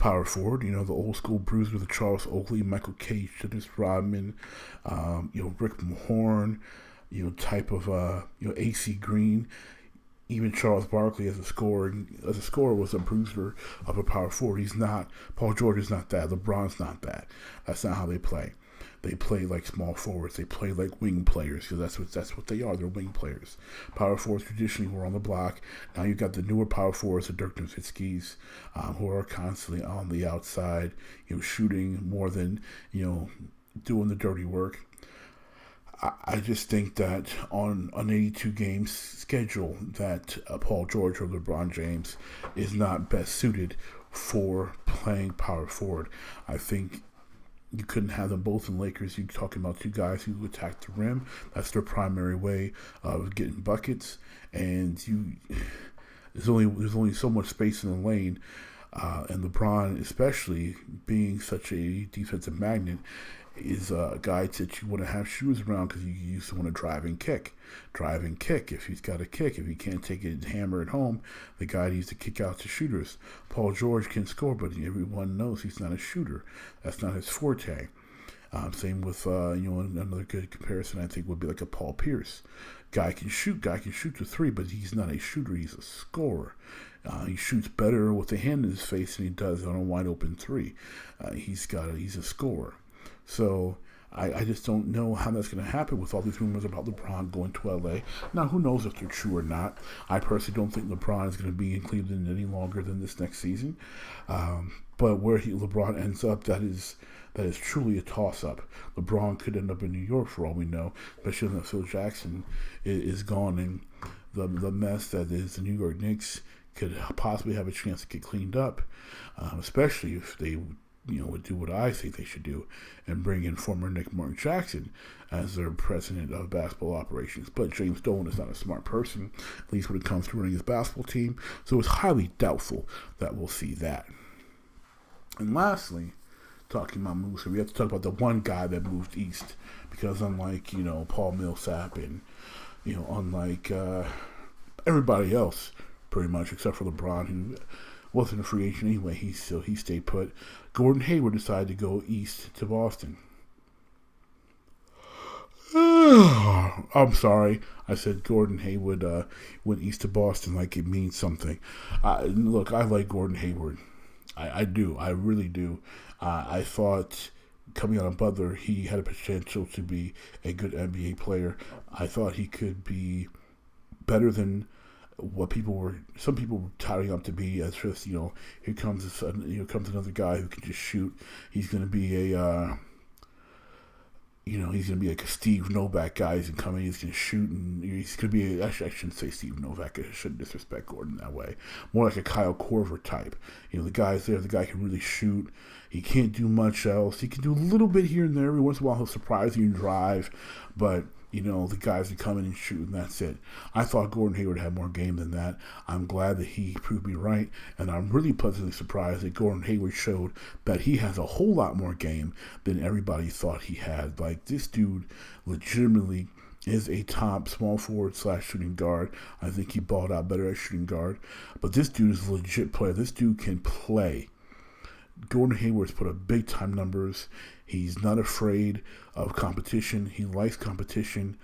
power forward. The old school bruiser, the Charles Oakley, Michael Cage, Dennis Rodman, Rick Mahorn, type of AC Green. Even Charles Barkley as a scorer was a bruiser of a power forward. He's not. Paul George is not that. LeBron's not that. That's not how they play. They play like small forwards. They play like wing players, because that's what they are. They're wing players. Power forwards traditionally were on the block. Now you've got the newer power forwards, the Dirk Nowitzkis, who are constantly on the outside, shooting more than doing the dirty work. I just think that on an 82-game schedule, that Paul George or LeBron James is not best suited for playing power forward. I think you couldn't have them both in Lakers. You're talking about two guys who attack the rim. That's their primary way of getting buckets. And there's only so much space in the lane. And LeBron, especially being such a defensive magnet, is a guy that you want to have shooters around, because you used to want to drive and kick. If he's got a kick, if he can't take it and hammer it home, the guy needs to kick out to shooters. Paul George can score, but everyone knows he's not a shooter. That's not his forte. Same with another good comparison I think would be like a Paul Pierce. Guy can shoot the 3, but he's not a shooter. He's a scorer. He shoots better with the hand in his face than he does on a wide open 3. He's a scorer. So I just don't know how that's going to happen with all these rumors about LeBron going to LA. Now, who knows if they're true or not? I personally don't think LeBron is going to be in Cleveland any longer than this next season. But where LeBron ends up, that is truly a toss-up. LeBron could end up in New York for all we know, especially when Phil Jackson is gone, and the mess that is the New York Knicks could possibly have a chance to get cleaned up, especially if they would do what I think they should do and bring in former Nick Martin Jackson as their president of basketball operations. But James Dolan is not a smart person, at least when it comes to running his basketball team, so it's highly doubtful that we'll see that. And lastly, talking about moves, we have to talk about the one guy that moved east, because unlike, Paul Millsap and, unlike everybody else, pretty much, except for LeBron, who wasn't a free agent anyway, he stayed put. Gordon Hayward decided to go east to Boston. I'm sorry, I said Gordon Hayward went east to Boston like it means something. Look, I like Gordon Hayward. I do. I really do. I thought coming out of Butler, he had a potential to be a good NBA player. I thought he could be better than what some people were touting up to be, as just, here comes another guy who can just shoot. He's going to be he's going to be like a Steve Novak guy. He's going to come in, he's going to shoot, and he's going to be, I shouldn't say Steve Novak, I shouldn't disrespect Gordon that way. More like a Kyle Korver type. The guy's there, the guy can really shoot. He can't do much else. He can do a little bit here and there. Every once in a while he'll surprise you and drive, but the guys that come in and shoot, and that's it. I thought Gordon Hayward had more game than that. I'm glad that he proved me right, and I'm really pleasantly surprised that Gordon Hayward showed that he has a whole lot more game than everybody thought he had. Like, this dude legitimately is a top small forward / shooting guard. I think he balled out better at shooting guard, but this dude is a legit player. This dude can play. Gordon Hayward's put up big time numbers. He's not afraid of competition. He likes competition,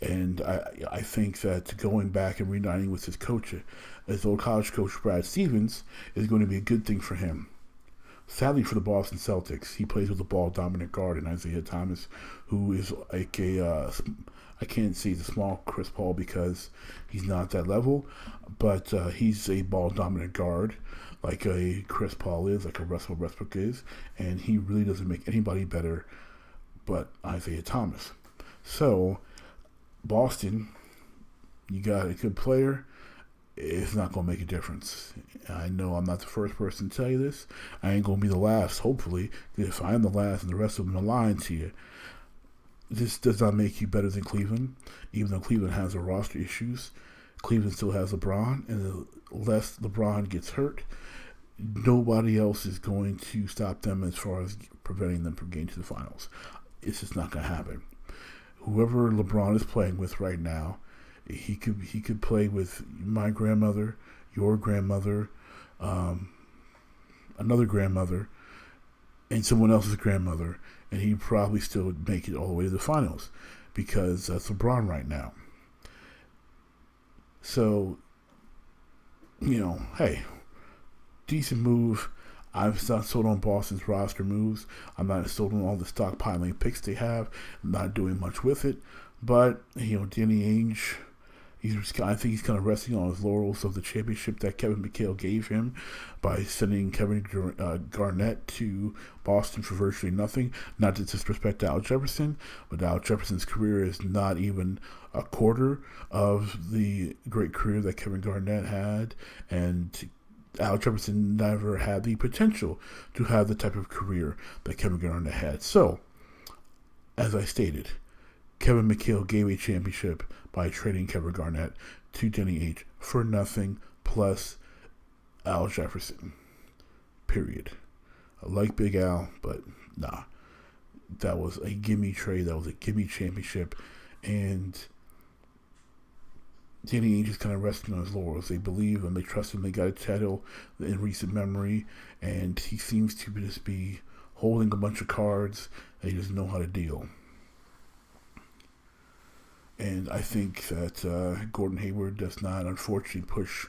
and I think that going back and reuniting with his coach, his old college coach Brad Stevens, is going to be a good thing for him. Sadly for the Boston Celtics, he plays with a ball dominant guard in Isaiah Thomas, who is like I can't say he's a small Chris Paul because he's not that level, but he's a ball dominant guard like a Chris Paul is, like a Russell Westbrook is, and he really doesn't make anybody better but Isaiah Thomas. So, Boston, you got a good player, it's not going to make a difference. I know I'm not the first person to tell you this. I ain't going to be the last, hopefully. If I am the last and the rest of them are lying to you, this does not make you better than Cleveland, even though Cleveland has their roster issues. Cleveland still has LeBron, and unless LeBron gets hurt, nobody else is going to stop them as far as preventing them from getting to the finals. It's just not going to happen. Whoever LeBron is playing with right now, he could play with my grandmother, your grandmother, another grandmother, and someone else's grandmother, and he'd probably still make it all the way to the finals because that's LeBron right now. So, hey, decent move. I'm not sold on Boston's roster moves. I'm not sold on all the stockpiling picks they have. I'm not doing much with it. But, Danny Ainge, I think he's kind of resting on his laurels of the championship that Kevin McHale gave him by sending Kevin Garnett to Boston for virtually nothing. Not to disrespect Al Jefferson, but Al Jefferson's career is not even a quarter of the great career that Kevin Garnett had, and Al Jefferson never had the potential to have the type of career that Kevin Garnett had. So, as I stated, Kevin McHale gave a championship by trading Kevin Garnett to Danny Ainge for nothing plus Al Jefferson. Period. I like Big Al, but nah. That was a gimme trade. That was a gimme championship. And Danny Ainge is kind of resting on his laurels. They believe and they trust him. They got a title in recent memory. And he seems to just be holding a bunch of cards that he doesn't know how to deal. And I think that Gordon Hayward does not, unfortunately, push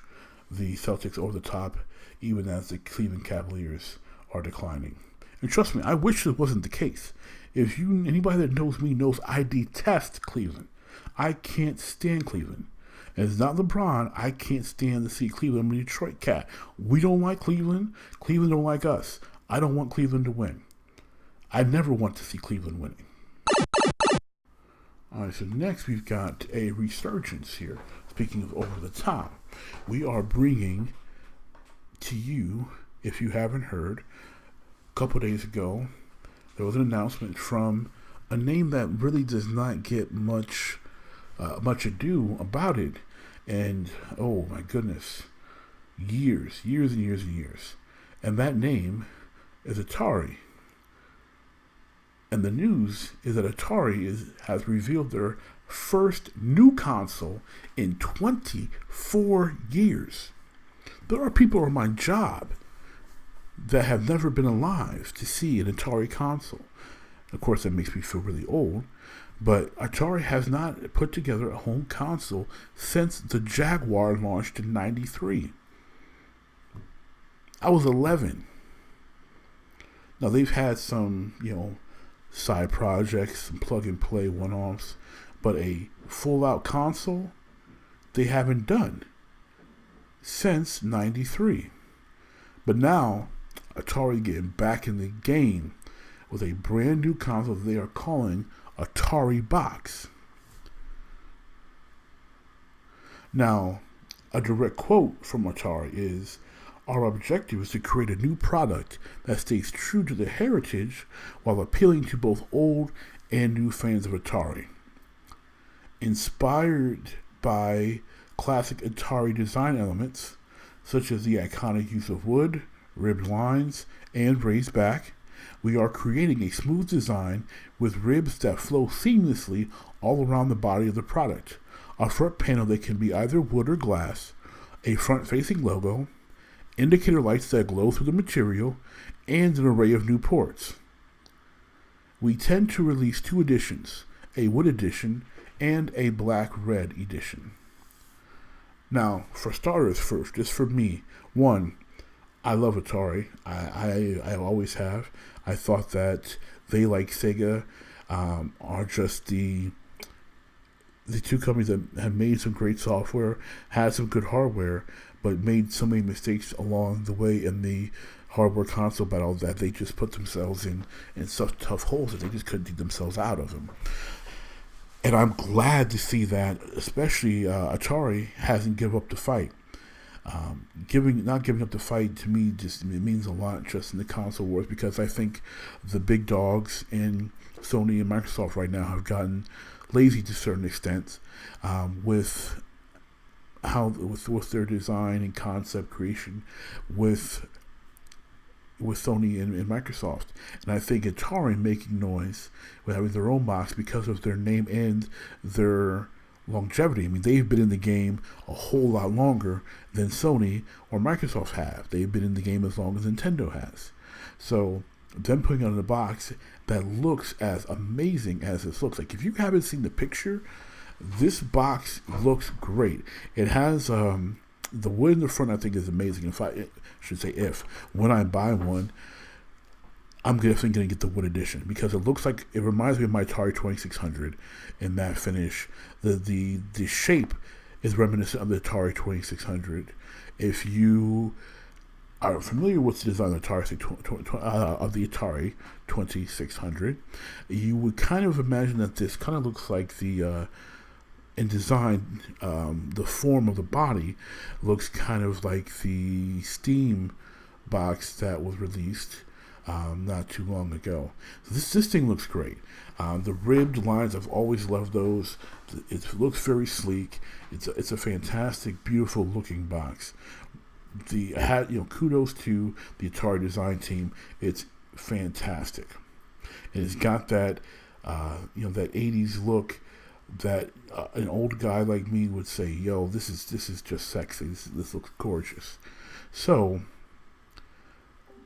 the Celtics over the top, even as the Cleveland Cavaliers are declining. And trust me, I wish it wasn't the case. Anybody that knows me knows I detest Cleveland. I can't stand Cleveland. And it's not LeBron. I can't stand to see Cleveland. I'm a Detroit cat. We don't like Cleveland. Cleveland don't like us. I don't want Cleveland to win. I never want to see Cleveland winning. All right, so next we've got a resurgence here. Speaking of over the top, we are bringing to you, if you haven't heard, a couple days ago, there was an announcement from a name that really does not get much ado about it. And, oh my goodness, years and years and years. And that name is Atari. And the news is that Atari has revealed their first new console in 24 years. There are people on my job that have never been alive to see an Atari console. Of course, that makes me feel really old. But Atari has not put together a home console since the Jaguar launched in '93. I was 11. Now, they've had some, side projects, some plug-and-play one-offs, but a full-out console, they haven't done since '93. But now, Atari getting back in the game with a brand new console they are calling Ataribox. Now, a direct quote from Atari is, "Our objective is to create a new product that stays true to the heritage while appealing to both old and new fans of Atari. Inspired by classic Atari design elements, such as the iconic use of wood, ribbed lines, and raised back, we are creating a smooth design with ribs that flow seamlessly all around the body of the product. A front panel that can be either wood or glass, a front-facing logo, indicator lights that glow through the material, and an array of new ports. We tend to release 2 editions, a wood edition and a black-red edition." Now, for starters first, just for me, one, I love Atari. I always have. I thought that they, like Sega, are just the two companies that have made some great software, had some good hardware, but made so many mistakes along the way in the hardware console battle that they just put themselves in such tough holes that they just couldn't dig themselves out of them. And I'm glad to see that, especially Atari hasn't given up the fight. Not giving up the fight to me it means a lot just in the console wars, because I think the big dogs in Sony and Microsoft right now have gotten lazy to a certain extent with their design and concept creation with Sony and Microsoft. And I think Atari making noise with having their own box because of their name and their longevity. I mean, they've been in the game a whole lot longer than Sony or Microsoft have. They've been in the game as long as Nintendo has. So them putting it in a box that looks as amazing as this looks. Like, if you haven't seen the picture, this box looks great. It has the wood in the front, I think, is amazing. When I buy one, I'm definitely going to get the wood edition because it looks like, it reminds me of my Atari 2600 in that finish. The shape is reminiscent of the Atari 2600. If you are familiar with the design of the Atari 2600, you would kind of imagine that this kind of looks like in design, the form of the body looks kind of like the Steam box that was released not too long ago. So this thing looks great. The ribbed lines, I've always loved those. It looks very sleek. It's a fantastic, beautiful looking box. Kudos to the Atari design team. It's fantastic, and it's got that that 80s look that an old guy like me would say, "Yo, this is just sexy. This looks gorgeous." So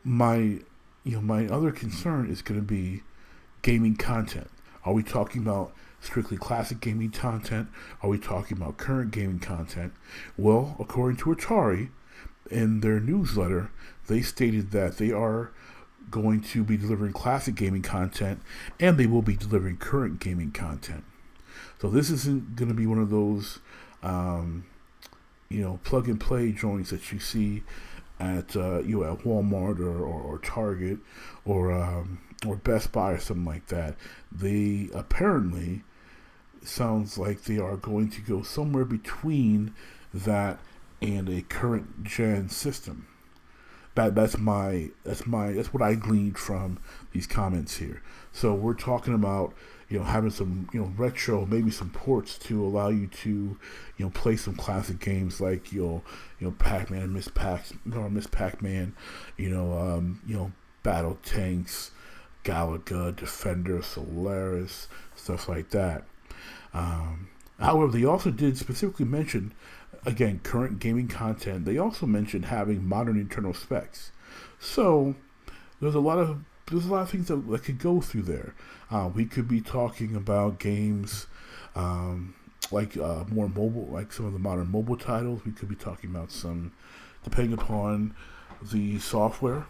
my other concern is going to be gaming content. Are we talking about strictly classic gaming content? Are we talking about current gaming content? Well, according to Atari, in their newsletter, they stated that they are going to be delivering classic gaming content and they will be delivering current gaming content. So this isn't going to be one of those, plug and play joints that you see at Walmart or Target or Best Buy or something like that. They apparently sounds like they are going to go somewhere between that and a current gen system. That's what I gleaned from these comments here. So we're talking about, having some, retro, maybe some ports to allow you to, play some classic games like, Pac-Man and Miss Pac-Man, Battle Tanks, Galaga, Defender, Solaris, stuff like that. However, they also did specifically mention, again, current gaming content. They also mentioned having modern internal specs. So there's a lot of things that could go through there. We could be talking about games like more mobile, like some of the modern mobile titles. We could be talking about some, depending upon the software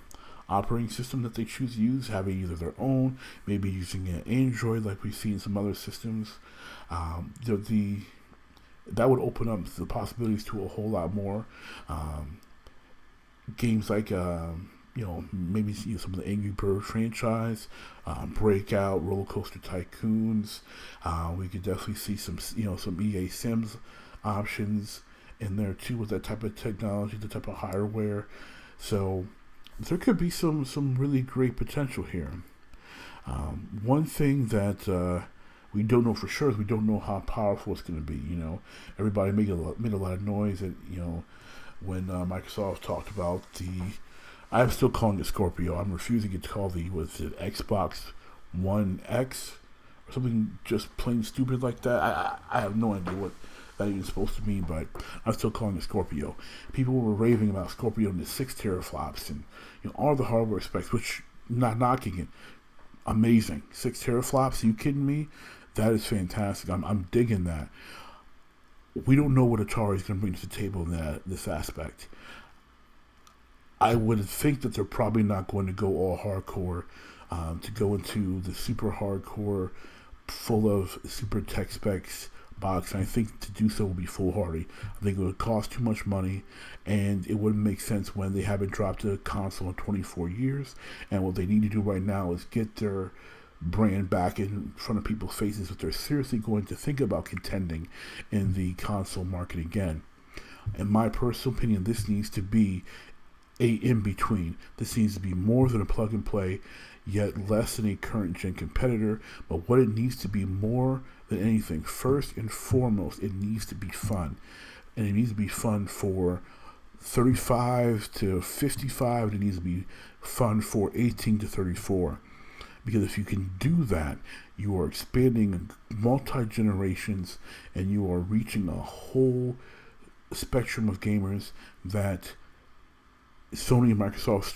operating system that they choose to use, having either their own, maybe using an Android like we see in some other systems. That would open up the possibilities to a whole lot more. Games like, maybe some of the Angry Bird franchise, Breakout, Roller Coaster Tycoons. We could definitely see some EA Sims options in there too with that type of technology, the type of hardware. So there could be some really great potential here. One thing that we don't know for sure is we don't know how powerful it's going to be. Everybody made a lot of noise, and when Microsoft talked about I'm still calling it Scorpio. I'm refusing to call the Xbox One X or something just plain stupid like that. I have no idea what that even supposed to mean, but I'm still calling it Scorpio. People were raving about Scorpio and the 6 teraflops and all the hardware specs, which, not knocking it, amazing. 6 teraflops? Are you kidding me? That is fantastic. I'm digging that. We don't know what Atari is going to bring to the table in this aspect. I would think that they're probably not going to go all hardcore, to go into the super hardcore, full of super tech specs box. And I think to do so will be foolhardy. I think it would cost too much money, and it wouldn't make sense when they haven't dropped a console in 24 years. And what they need to do right now is get their brand back in front of people's faces if they're seriously going to think about contending in the console market again. In my personal opinion, this needs to be a in-between. This needs to be more than a plug-and-play, yet less than a current-gen competitor. But what it needs to be more than anything, first and foremost, it needs to be fun. And it needs to be fun for 35 to 55, and it needs to be fun for 18 to 34. Because if you can do that, you are expanding multi-generations, and you are reaching a whole spectrum of gamers that Sony and Microsoft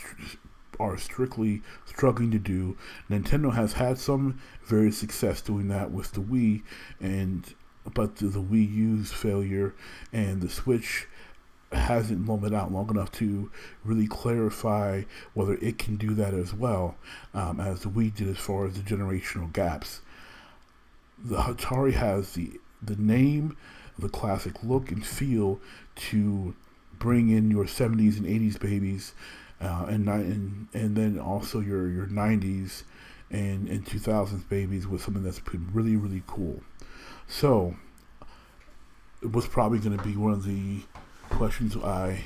are strictly struggling to do. Nintendo has had some very success doing that with the Wii, but the Wii U's failure, and the Switch hasn't been out long enough to really clarify whether it can do that as well, as the Wii did as far as the generational gaps. The Atari has the name, the classic look and feel to bring in your 70s and 80s babies, and then also your 90s and 2000s babies with something that's really, really cool. So it was probably going to be one of the questions I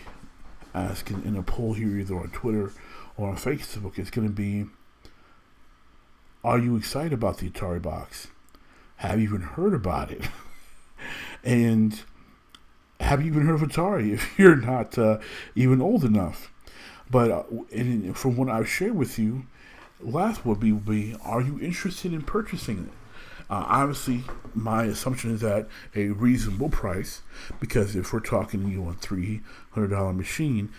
ask in a poll here, either on Twitter or on Facebook. It's going to be, are you excited about the Atari box? Have you even heard about it? And have you even heard of Atari if you're not even old enough? But from what I've shared with you, last would be, are you interested in purchasing it? Obviously, my assumption is at a reasonable price, because if we're talking a $300 machine,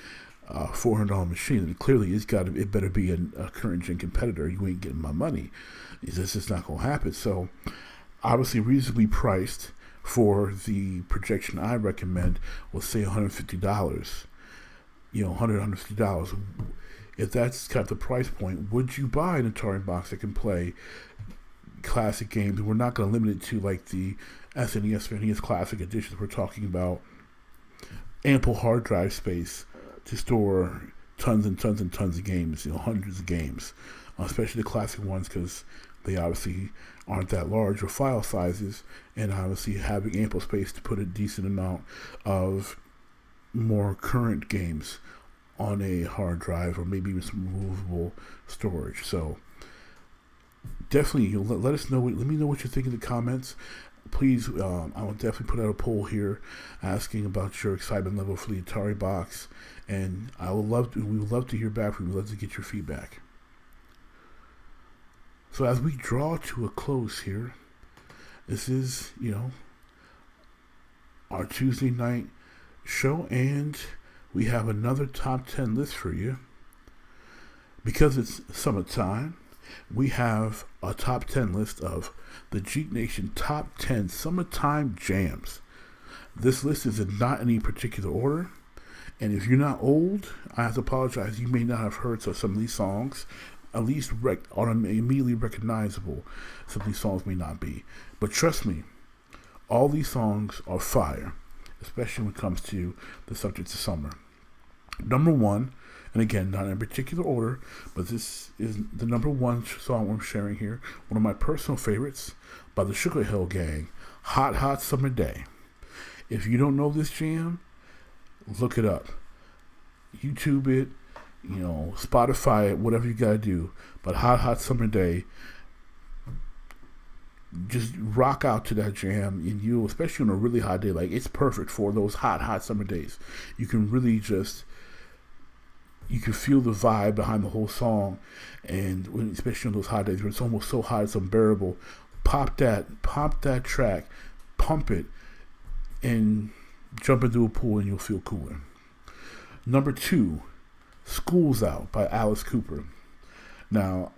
$400 machine, then clearly it better be a current gen competitor. You ain't getting my money. This is not going to happen. So, obviously, reasonably priced for the projection I recommend, will say $150. $150. If that's kind of the price point, would you buy an Atari box that can play classic games? We're not going to limit it to like the SNES or NES Classic Editions. We're talking about ample hard drive space to store tons and tons and tons of games, hundreds of games, especially the classic ones, because They obviously aren't that large or file sizes, and obviously having ample space to put a decent amount of more current games on a hard drive, or maybe even some removable storage. So definitely, let us know. Let me know what you think in the comments. Please, I will definitely put out a poll here asking about your excitement level for the Atari box, and we would love to hear back from you. We'd love to get your feedback. So as we draw to a close here, this is, our Tuesday night show, and we have another top 10 list for you. Because it's summertime, we have a top 10 list of the Jeek Nation top 10 summertime jams. This list is in not any particular order, and if you're not old, I have to apologize. You may not have heard some of these songs, at least immediately recognizable. Some of these songs may not be, but trust me, all these songs are fire, especially when it comes to the subject of summer. Number one, and again, not in particular order, but this is the number one song I'm sharing here. One of my personal favorites by the Sugar Hill Gang, Hot Hot Summer Day. If you don't know this jam, look it up. YouTube it, Spotify it, whatever you gotta do. But Hot Hot Summer Day, just rock out to that jam, and you, especially on a really hot day, like it's perfect for those hot summer days. You can really you can feel the vibe behind the whole song, and especially on those hot days where it's almost so hot it's unbearable. Pop that track, pump it, and jump into a pool, and you'll feel cooler. Number two, School's Out by Alice Cooper. Now,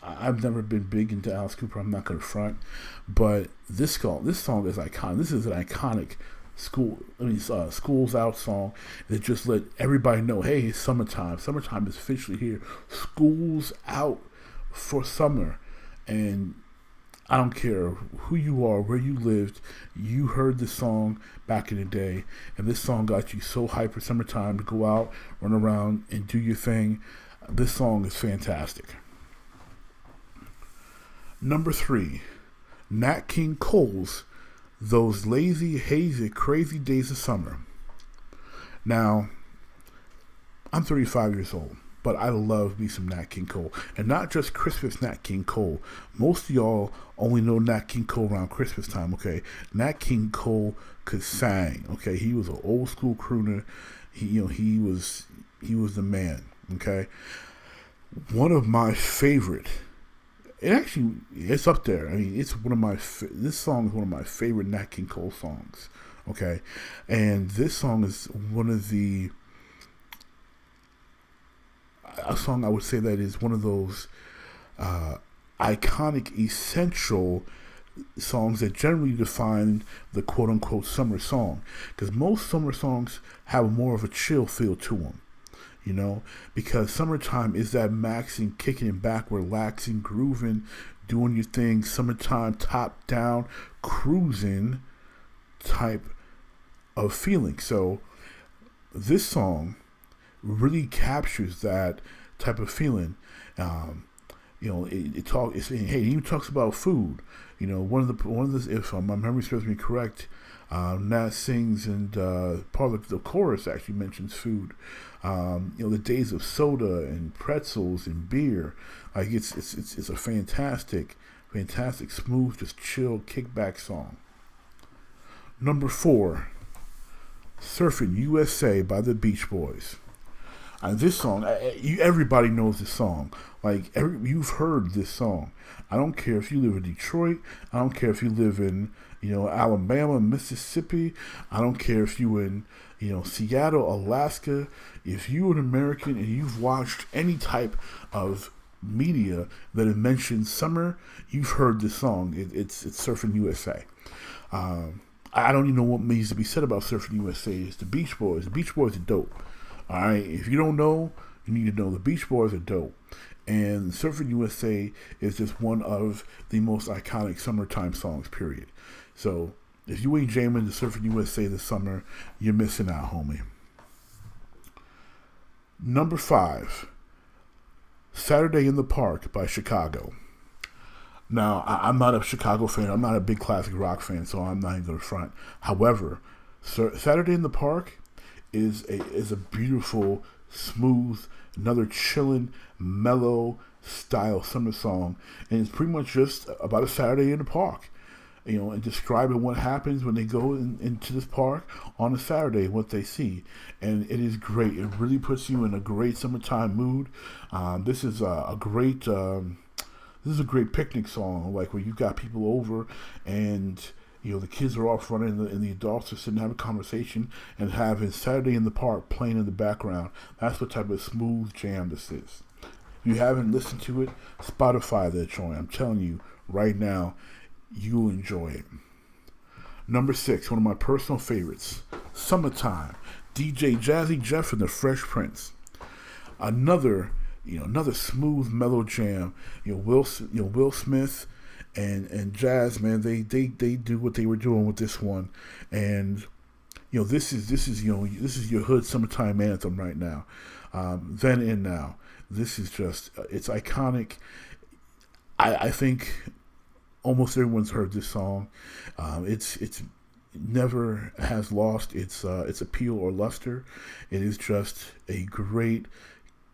I've never been big into Alice Cooper. I'm not going to front, but this song is iconic. This is an iconic School's Out song that just let everybody know, hey, it's summertime. Summertime is officially here. School's out for summer, and I don't care who you are, where you lived, you heard this song back in the day, and this song got you so hyped for summertime to go out, run around, and do your thing. This song is fantastic. Number three, Nat King Cole's Those Lazy, Hazy, Crazy Days of Summer. Now, I'm 35 years old, but I love me some Nat King Cole. And not just Christmas Nat King Cole. Most of y'all only know Nat King Cole around Christmas time, okay? Nat King Cole could sing, okay? He was an old school crooner. He was the man, okay? One of my favorite, it's up there. I mean, this song is one of my favorite Nat King Cole songs, okay? And this song is a song I would say that is one of those iconic, essential songs that generally define the quote-unquote summer song. Because most summer songs have more of a chill feel to them. Because summertime is that maxing, kicking it back, relaxing, grooving, doing your thing, summertime, top down, cruising type of feeling. So this song really captures that type of feeling. It even talks about food. One of the if my memory serves me correct, Nat sings, and part of the chorus actually mentions food. The days of soda and pretzels and beer. Like it's a fantastic, smooth, just chill, kickback song. Number four, Surfing USA by the Beach Boys. And this song, everybody knows this song. You've heard this song. I don't care if you live in Detroit. I don't care if you live in, Alabama, Mississippi. I don't care if you in, Seattle, Alaska. If you're an American and you've watched any type of media that it mentions summer, you've heard this song. It's Surfing USA. I don't even know what needs to be said about Surfing USA. It's the Beach Boys. The Beach Boys are dope. All right, if you don't know, you need to know the Beach Boys are dope. And Surfing USA is just one of the most iconic summertime songs, period. So if you ain't jamming to Surfing USA this summer, you're missing out, homie. Number five, Saturday in the Park by Chicago. Now, I'm not a Chicago fan. I'm not a big classic rock fan, so I'm not even going to front. However, Saturday in the Park is a beautiful, smooth, another chilling, mellow style summer song, and it's pretty much just about a Saturday in the park. And describing what happens when they go into this park on a Saturday, what they see. And it is great. It really puts you in a great summertime mood. This is a great picnic song, like where you've got people over and the kids are off running and the adults are sitting having a conversation and having Saturday in the Park playing in the background. That's what type of smooth jam this is. If you haven't listened to it, Spotify that joint. I'm telling you right now, you'll enjoy it. Number 6, one of my personal favorites, Summertime, DJ Jazzy Jeff and the Fresh Prince. Another smooth, mellow jam. Will Smith and Jazz, man, they do what they were doing with this one, and this is your hood summertime anthem right now. Then and now, this is just it's iconic. I think almost everyone's heard this song. It's never has lost its appeal or luster. It is just a great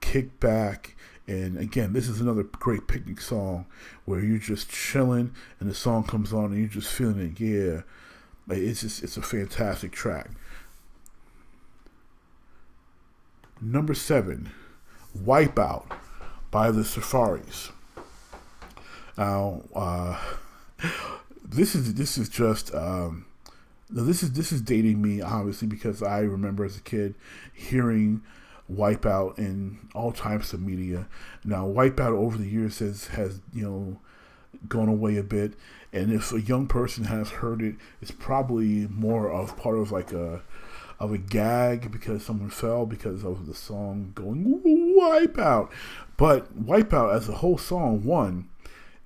kickback. And again, this is another great picnic song where you're just chilling and the song comes on and you're just feeling it. Yeah, it's a fantastic track. Number 7, Wipeout by the Safaris. Now, this is dating me, obviously, because I remember as a kid hearing Wipeout in all types of media. Now, Wipeout over the years has gone away a bit, and if a young person has heard it, it's probably more of part of like a gag because someone fell because of the song going Wipeout. But Wipeout as a whole song, one,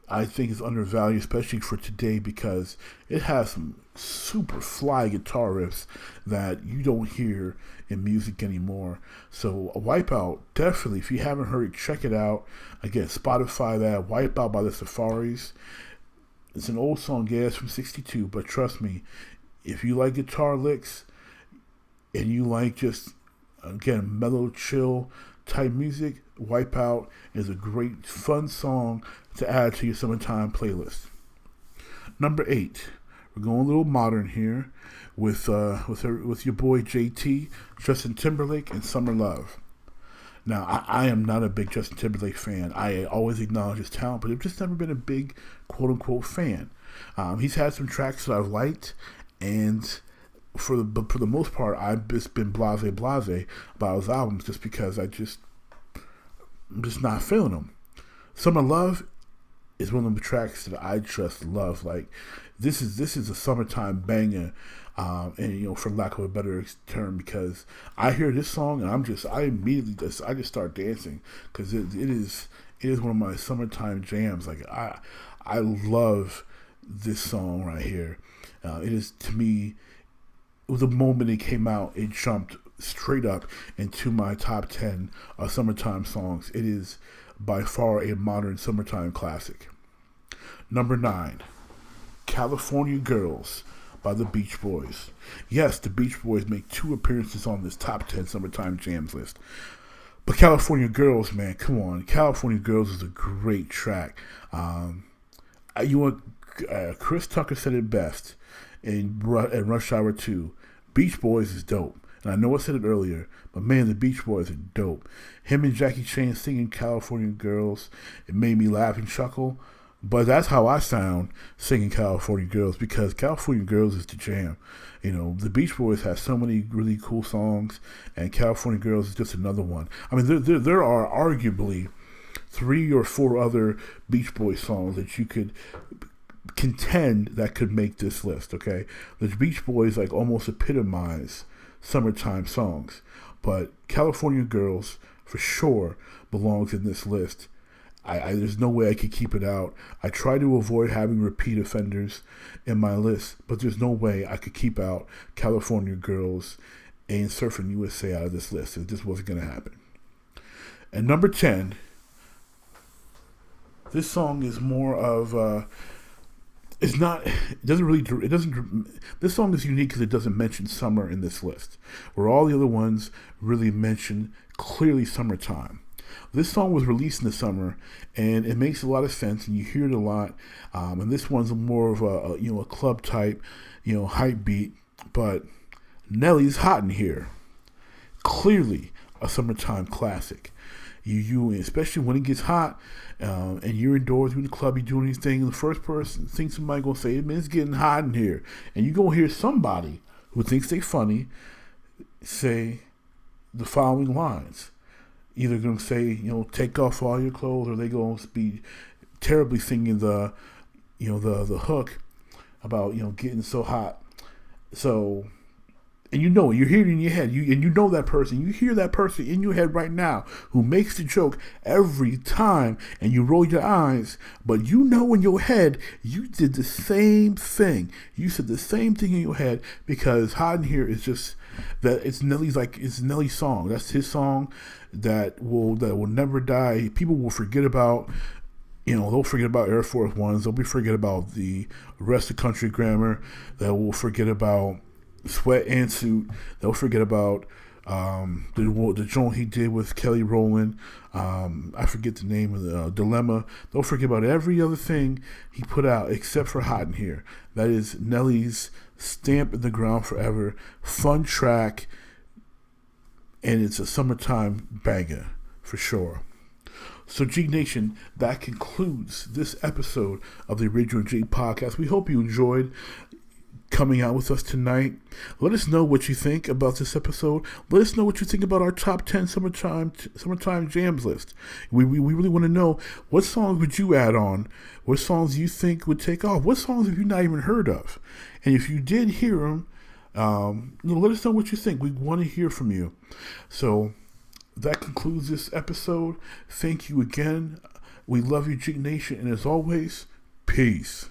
I think is undervalued, especially for today, because it has some super fly guitar riffs that you don't hear in music anymore. So Wipeout, definitely, if you haven't heard it, check it out. Again, Spotify that, Wipeout by the Safaris. It's an old song, yeah, it's from 62, but trust me, if you like guitar licks and you like just, again, mellow, chill type music, Wipeout is a great, fun song to add to your summertime playlist. Number 8, we're going a little modern here with your boy JT, Justin Timberlake, and Summer Love. Now, I am not a big Justin Timberlake fan. I always acknowledge his talent, but I've just never been a big quote-unquote fan. He's had some tracks that I've liked, and for the most part, I've just been blase about his albums just because I'm just not feeling them. Summer Love is one of the tracks that I just love. Like, this is a summertime banger, and for lack of a better term, because I hear this song and I immediately just start dancing because it is one of my summertime jams. Like, I love this song right here. It is, to me, the moment it came out, it jumped straight up into my top 10 summertime songs. It is by far a modern summertime classic. Number 9, California Girls by the Beach Boys. Yes, the Beach Boys make 2 appearances on this top 10 summertime jams list. But California Girls, man, come on. California Girls is a great track. Chris Tucker said it best in Rush Hour 2. Beach Boys is dope. And I know I said it earlier, but man, the Beach Boys are dope. Him and Jackie Chan singing California Girls, it made me laugh and chuckle. But that's how I sound singing California Girls, because California Girls is the jam. The Beach Boys have so many really cool songs, and California Girls is just another one. I mean, there are arguably 3 or 4 other Beach Boys songs that you could contend that could make this list, okay? The Beach Boys like almost epitomize summertime songs, but California Girls for sure belongs in this list. There's no way I could keep it out. I try to avoid having repeat offenders in my list, but there's no way I could keep out California Girls and Surfing USA out of this list. It just wasn't going to happen. And number 10, This song is more of it's not. It doesn't really. It doesn't. This song is unique because it doesn't mention summer in this list, where all the other ones really mention clearly summertime. This song was released in the summer, and it makes a lot of sense, and you hear it a lot. And this one's more of a club type, hype beat. But Nelly's Hot in Here, clearly a summertime classic. You especially when it gets hot, and you're indoors, you're in the club, you're doing these things, and the first person thinks somebody gonna say, "Man, it's getting hot in here," and you gonna hear somebody who thinks they funny say the following lines. Either gonna say, take off all your clothes, or they gonna be terribly singing the hook about getting so hot. So. And you hear it in your head, you know that person. You hear that person in your head right now who makes the joke every time, and you roll your eyes, but in your head you did the same thing. You said the same thing in your head because Hot in Here is just that. It's Nelly's song. That's his song that will never die. People will forget about. They'll forget about Air Force Ones. They'll forget about the rest of Country Grammar. They will forget about Sweat and Suit. They'll forget about the joint he did with Kelly Rowland. I forget the name of the Dilemma. They'll forget about every other thing he put out except for Hot in Here. That is Nelly's stamp in the ground forever. Fun track, and it's a summertime banger for sure. So, Jeek Nation, that concludes this episode of the Original Jeek Podcast. We hope you enjoyed coming out with us tonight. Let us know what you think about this episode. Let us know what you think about our top 10 summertime jams list. We really want to know, what songs would you add on? What songs you think would take off? What songs have you not even heard of? And if you did hear them, let us know what you think. We want to hear from you. So that concludes this episode. Thank you again. We love you, Jeek Nation, and as always, peace.